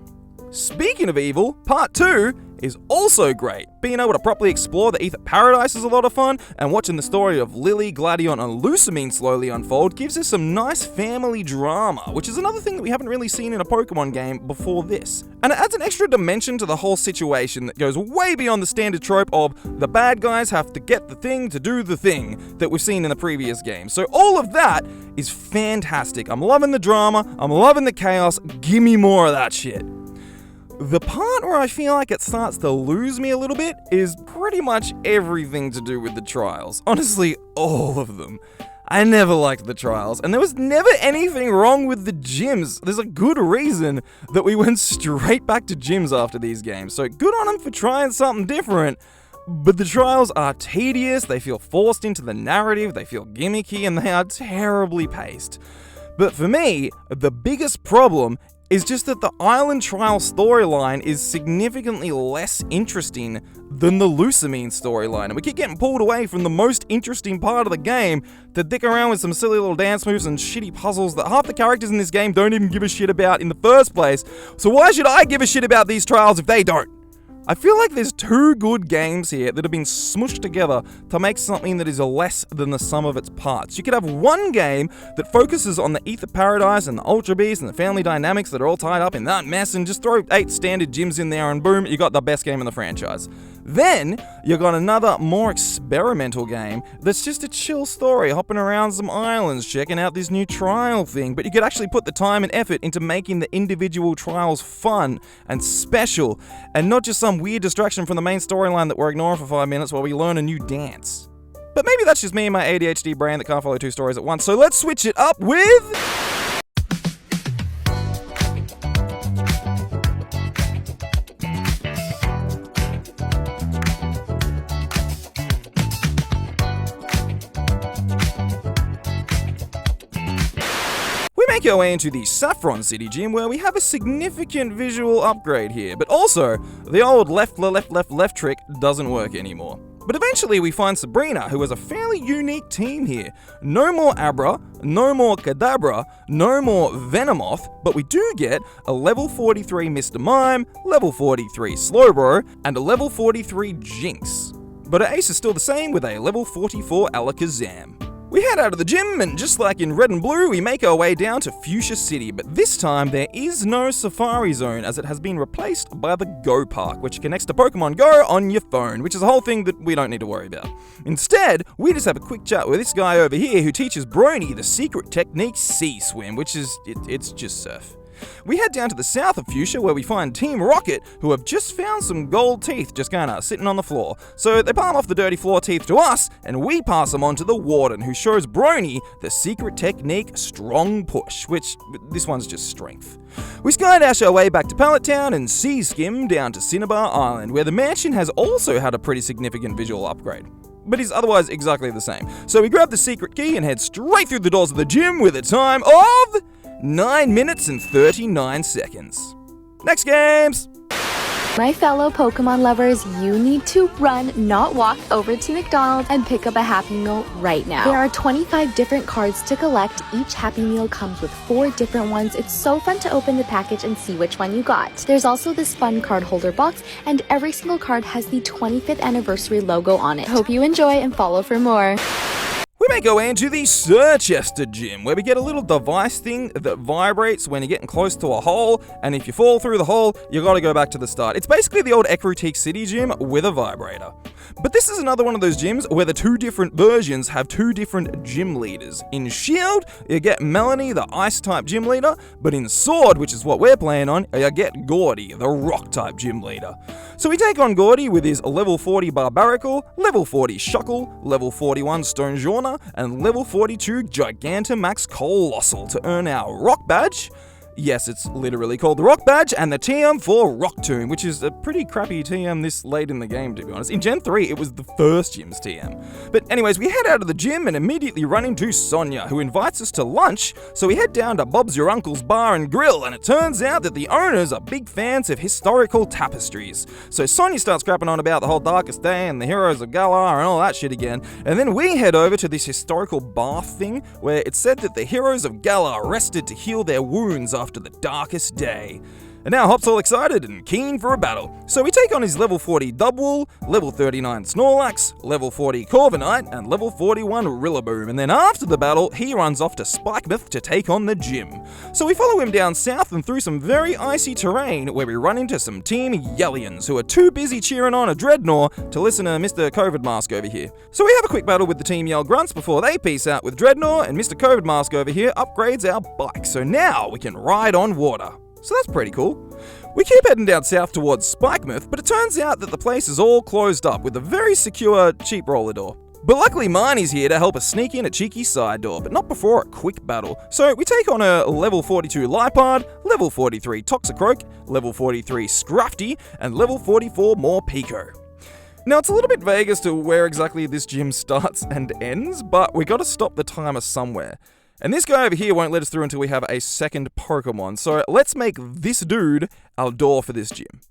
Speaking of evil, part 2 is also great. Being able to properly explore the Ether Paradise is a lot of fun, and watching the story of Lily, Gladion, and Lusamine slowly unfold gives us some nice family drama, which is another thing that we haven't really seen in a Pokemon game before this. And it adds an extra dimension to the whole situation that goes way beyond the standard trope of the bad guys have to get the thing to do the thing that we've seen in the previous game. So all of that is fantastic. I'm loving the drama, I'm loving the chaos, give me more of that shit. The part where I feel like it starts to lose me a little bit is pretty much everything to do with the trials. Honestly, all of them. I never liked the trials, and there was never anything wrong with the gyms. There's a good reason that we went straight back to gyms after these games, so good on them for trying something different. But the trials are tedious, they feel forced into the narrative, they feel gimmicky, and they are terribly paced. But for me, the biggest problem is just that the Island Trial storyline is significantly less interesting than the Lusamine storyline, and we keep getting pulled away from the most interesting part of the game to dick around with some silly little dance moves and shitty puzzles that half the characters in this game don't even give a shit about in the first place. So why should I give a shit about these trials if they don't? I feel like there's 2 good games here that have been smushed together to make something that is less than the sum of its parts. You could have one game that focuses on the Ether Paradise and the Ultra Beast and the family dynamics that are all tied up in that mess, and just throw 8 standard gyms in there and boom, you got the best game in the franchise. Then, you got another more experimental game that's just a chill story, hopping around some islands, checking out this new trial thing, but you could actually put the time and effort into making the individual trials fun and special, and not just some weird distraction from the main storyline that we're ignoring for 5 minutes while we learn a new dance. But maybe that's just me and my ADHD brain that can't follow 2 stories at once, so let's switch it up with... Make our way into the Saffron City Gym, where we have a significant visual upgrade here, but also the old left trick doesn't work anymore. But eventually we find Sabrina, who has a fairly unique team here. No more Abra, no more Kadabra, no more Venomoth, but we do get a level 43 Mr. Mime, level 43 Slowbro, and a level 43 Jinx. But our ace is still the same with a level 44 Alakazam. We head out of the gym, and just like in Red and Blue, we make our way down to Fuchsia City, but this time there is no Safari Zone, as it has been replaced by the Go Park, which connects to Pokemon Go on your phone, which is a whole thing that we don't need to worry about. Instead, we just have a quick chat with this guy over here who teaches Brony the secret technique Sea Swim, which is, it's just surf. We head down to the south of Fuchsia, where we find Team Rocket, who have just found some gold teeth just kinda sitting on the floor. So they palm off the dirty floor teeth to us, and we pass them on to the Warden, who shows Brony the secret technique Strong Push, which, this one's just strength. We skydash our way back to Pallet Town and sea skim down to Cinnabar Island, where the mansion has also had a pretty significant visual upgrade, but is otherwise exactly the same. So we grab the secret key and head straight through the doors of the gym with a time of 9 minutes and 39 seconds. Next games! My fellow Pokemon lovers, you need to run, not walk, over to McDonald's and pick up a Happy Meal right now. There are 25 different cards to collect. Each Happy Meal comes with 4 different ones. It's so fun to open the package and see which one you got. There's also this fun card holder box, and every single card has the 25th anniversary logo on it. Hope you enjoy and follow for more. We make our way into the Sirchester Gym, where we get a little device thing that vibrates when you're getting close to a hole, and if you fall through the hole, you gotta go back to the start. It's basically the old Ecruteak City Gym with a vibrator. But this is another one of those gyms where the 2 different versions have 2 different gym leaders. In Shield, you get Melanie, the Ice-type gym leader, but in Sword, which is what we're playing on, you get Gordy, the Rock-type gym leader. So we take on Gordy with his level 40 Barbaracle, level 40 Shuckle, level 41 Stonjourner, and level 42 Gigantamax Colossal to earn our Rock Badge. Yes, it's literally called the Rock Badge, and the TM for Rock Tomb, which is a pretty crappy TM this late in the game, to be honest. In Gen 3, it was the first gym's TM. But anyways, we head out of the gym and immediately run into Sonia, who invites us to lunch, so we head down to Bob's Your Uncle's Bar and Grill, and it turns out that the owners are big fans of historical tapestries. So Sonia starts crapping on about the whole Darkest Day and the heroes of Galar and all that shit again, and then we head over to this historical bath thing, where it's said that the heroes of Galar rested to heal their wounds after the Darkest Day. And now Hop's all excited and keen for a battle. So we take on his level 40 Dubwool, level 39 Snorlax, level 40 Corviknight, and level 41 Rillaboom. And then after the battle, he runs off to Spikemouth to take on the gym. So we follow him down south and through some very icy terrain, where we run into some Team Yellians, who are too busy cheering on a Dreadnought to listen to Mr. COVID Mask over here. So we have a quick battle with the Team Yell Grunts before they peace out with Dreadnought, and Mr. COVID Mask over here upgrades our bike, so now we can ride on water. So that's pretty cool. We keep heading down south towards Spikemouth, but it turns out that the place is all closed up with a very secure, cheap roller door. But luckily Marnie's here to help us sneak in a cheeky side door, but not before a quick battle. So we take on a level 42 Lipard, level 43 Toxicroak, level 43 Scrafty, and level 44 more Pico. Now, it's a little bit vague as to where exactly this gym starts and ends, but we gotta stop the timer somewhere. And this guy over here won't let us through until we have a second Pokemon, so let's make this dude our door for this gym.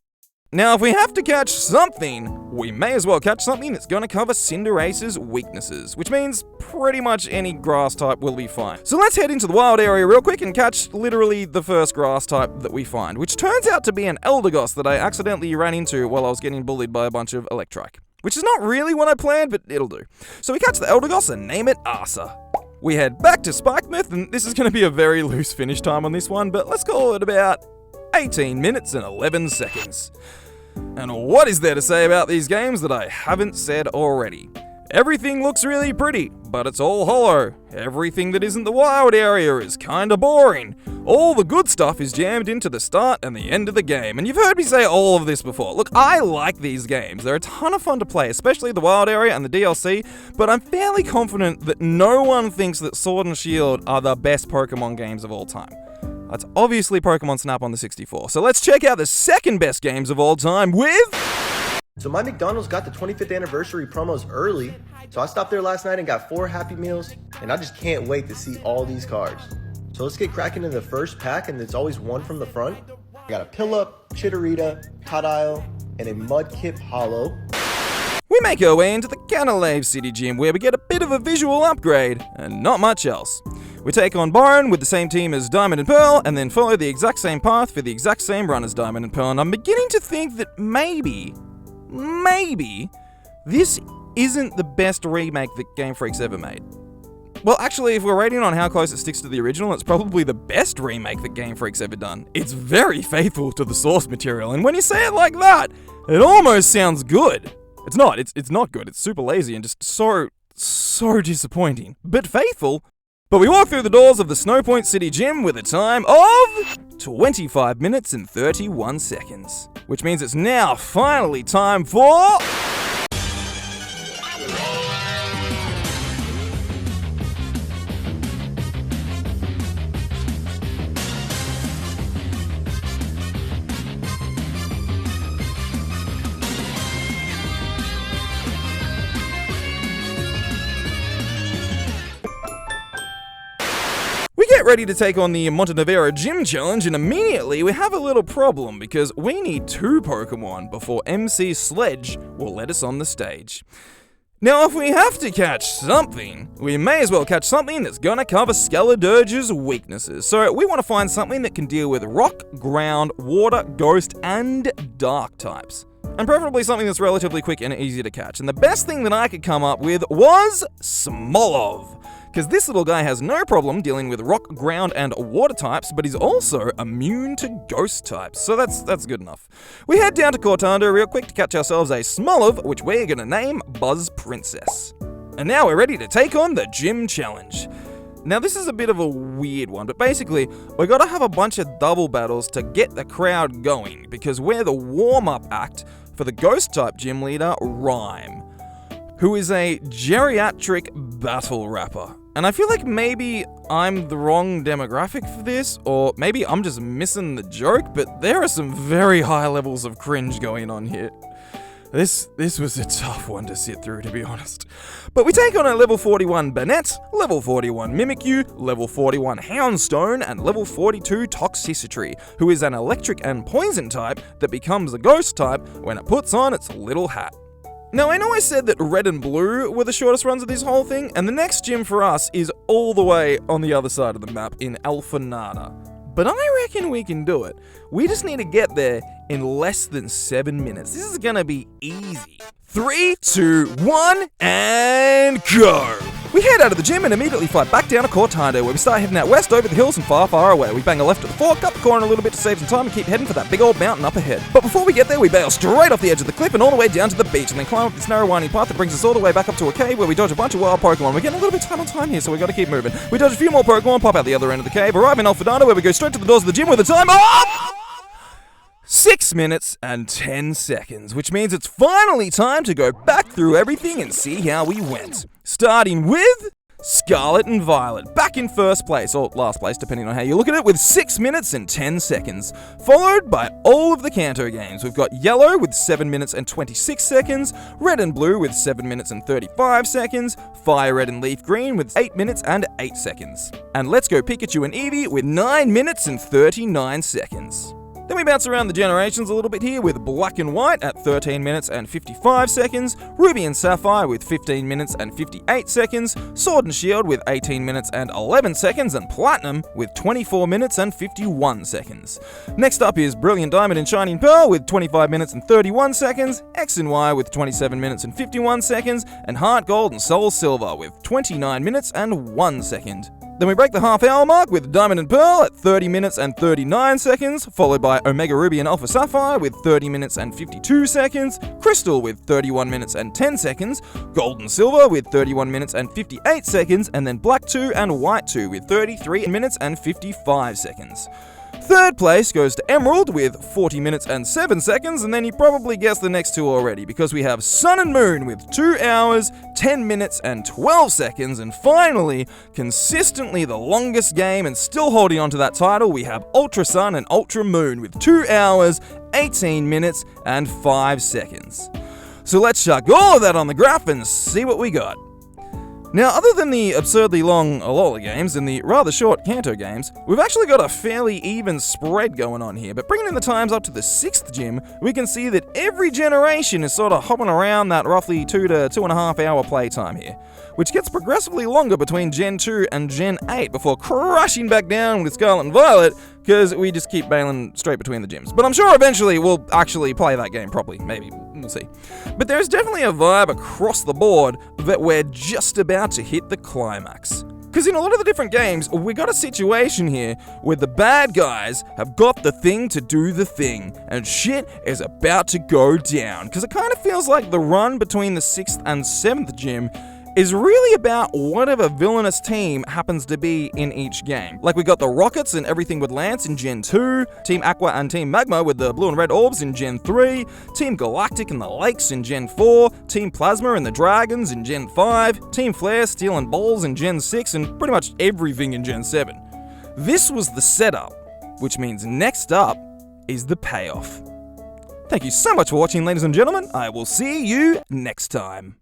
Now, if we have to catch something, we may as well catch something that's going to cover Cinderace's weaknesses, which means pretty much any grass type will be fine. So let's head into the wild area real quick and catch literally the first grass type that we find, which turns out to be an Eldegoss that I accidentally ran into while I was getting bullied by a bunch of Electrike. Which is not really what I planned, but it'll do. So we catch the Eldegoss and name it Arsa. We head back to Spikemouth, and this is going to be a very loose finish time on this one, but let's call it about 18 minutes and 11 seconds. And what is there to say about these games that I haven't said already? Everything looks really pretty, but it's all hollow. Everything that isn't the wild area is kinda boring. All the good stuff is jammed into the start and the end of the game, and you've heard me say all of this before. Look, I like these games. They're a ton of fun to play, especially the wild area and the DLC, but I'm fairly confident that no one thinks that Sword and Shield are the best Pokemon games of all time. That's obviously Pokemon Snap on the 64. So let's check out the second best games of all time with... So my McDonald's got the 25th anniversary promos early, so I stopped there last night and got 4 Happy Meals, and I just can't wait to see all these cards. So let's get cracking in the first pack, and it's always one from the front. I got a Pillup, Chitterita, Totile, and a Mudkip Hollow. We make our way into the Canalave City Gym, where we get a bit of a visual upgrade, and not much else. We take on Byron with the same team as Diamond and Pearl, and then follow the exact same path for the exact same run as Diamond and Pearl, and I'm beginning to think that maybe, this isn't the best remake that Game Freak's ever made. Well, actually, if we're rating on how close it sticks to the original, it's probably the best remake that Game Freak's ever done. It's very faithful to the source material, and when you say it like that, it almost sounds good. It's not. It's not good. It's super lazy and just so disappointing. But faithful. But we walk through the doors of the Snowpoint City Gym with a time of 25 minutes and 31 seconds. Which means it's now finally time for... We get ready to take on the Montenevera Gym Challenge, and immediately we have a little problem because we need 2 Pokemon before MC Sledge will let us on the stage. Now, if we have to catch something, we may as well catch something that's gonna cover Skeledirge's weaknesses. So we want to find something that can deal with rock, ground, water, ghost, and dark types. And preferably something that's relatively quick and easy to catch. And the best thing that I could come up with was Smolov. Because this little guy has no problem dealing with rock, ground, and water types, but he's also immune to ghost types, so that's good enough. We head down to Cortando real quick to catch ourselves a Smolov, which we're gonna name Buzz Princess. And now we're ready to take on the Gym Challenge. Now this is a bit of a weird one, but basically, we gotta have a bunch of double battles to get the crowd going, because we're the warm-up act for the ghost-type gym leader, Rhyme, who is a geriatric battle rapper. And I feel like maybe I'm the wrong demographic for this, or maybe I'm just missing the joke, but there are some very high levels of cringe going on here. This was a tough one to sit through, to be honest. But we take on a level 41 Banette, level 41 Mimikyu, level 41 Houndstone, and level 42 Toxicity, who is an electric and poison type that becomes a ghost type when it puts on its little hat. Now, I know I said that red and blue were the shortest runs of this whole thing, and the next gym for us is all the way on the other side of the map in Alphanada. But I reckon we can do it. We just need to get there in less than 7 minutes. This is gonna be easy. 3, 2, 1, and go! We head out of the gym and immediately fly back down to Cortando, where we start heading out west over the hills and far, far away. We bang a left at the fork, up the corner a little bit to save some time and keep heading for that big old mountain up ahead. But before we get there, we bail straight off the edge of the cliff and all the way down to the beach, and then climb up this narrow winding path that brings us all the way back up to a cave where we dodge a bunch of wild Pokemon. We're getting a little bit tight on time here, so we gotta keep moving. We dodge a few more Pokemon, pop out the other end of the cave, arrive in Alphanada, where we go straight to the doors of the gym with a time of 6 minutes and 10 seconds, which means it's finally time to go back through everything and see how we went. Starting with Scarlet and Violet, back in first place, or last place, depending on how you look at it, with 6 minutes and 10 seconds. Followed by all of the Kanto games. We've got Yellow with 7 minutes and 26 seconds, Red and Blue with 7 minutes and 35 seconds, Fire Red and Leaf Green with 8 minutes and 8 seconds. And Let's Go Pikachu and Eevee with 9 minutes and 39 seconds. Then we bounce around the generations a little bit here with Black and White at 13 minutes and 55 seconds, Ruby and Sapphire with 15 minutes and 58 seconds, Sword and Shield with 18 minutes and 11 seconds, and Platinum with 24 minutes and 51 seconds. Next up is Brilliant Diamond and Shining Pearl with 25 minutes and 31 seconds, X and Y with 27 minutes and 51 seconds, and Heart Gold and Soul Silver with 29 minutes and 1 second. Then we break the half-hour mark with Diamond and Pearl at 30 minutes and 39 seconds, followed by Omega Ruby and Alpha Sapphire with 30 minutes and 52 seconds, Crystal with 31 minutes and 10 seconds, Gold and Silver with 31 minutes and 58 seconds, and then Black 2 and White 2 with 33 minutes and 55 seconds. Third place goes to Emerald with 40 minutes and 7 seconds, and then you probably guessed the next two already, because we have Sun and Moon with 2 hours, 10 minutes and 12 seconds, and finally, consistently the longest game and still holding on to that title, we have Ultra Sun and Ultra Moon with 2 hours, 18 minutes and 5 seconds. So let's chuck all of that on the graph and see what we got. Now, other than the absurdly long Alola games and the rather short Kanto games, we've actually got a fairly even spread going on here, but bringing in the times up to the 6th gym, we can see that every generation is sort of hopping around that roughly 2 to 2.5 hour playtime here, which gets progressively longer between Gen 2 and Gen 8 before crashing back down with Scarlet and Violet, because we just keep bailing straight between the gyms. But I'm sure eventually we'll actually play that game properly, maybe, we'll see. But there's definitely a vibe across the board that we're just about to hit the climax. Because in a lot of the different games, we got a situation here where the bad guys have got the thing to do the thing, and shit is about to go down. Because it kind of feels like the run between the 6th and 7th gym is really about whatever villainous team happens to be in each game. Like we got the Rockets and everything with Lance in Gen 2, Team Aqua and Team Magma with the blue and red orbs in Gen 3, Team Galactic and the Lakes in Gen 4, Team Plasma and the Dragons in Gen 5, Team Flare, Steel and Balls in Gen 6, and pretty much everything in Gen 7. This was the setup, which means next up is the payoff. Thank you so much for watching, ladies and gentlemen. I will see you next time.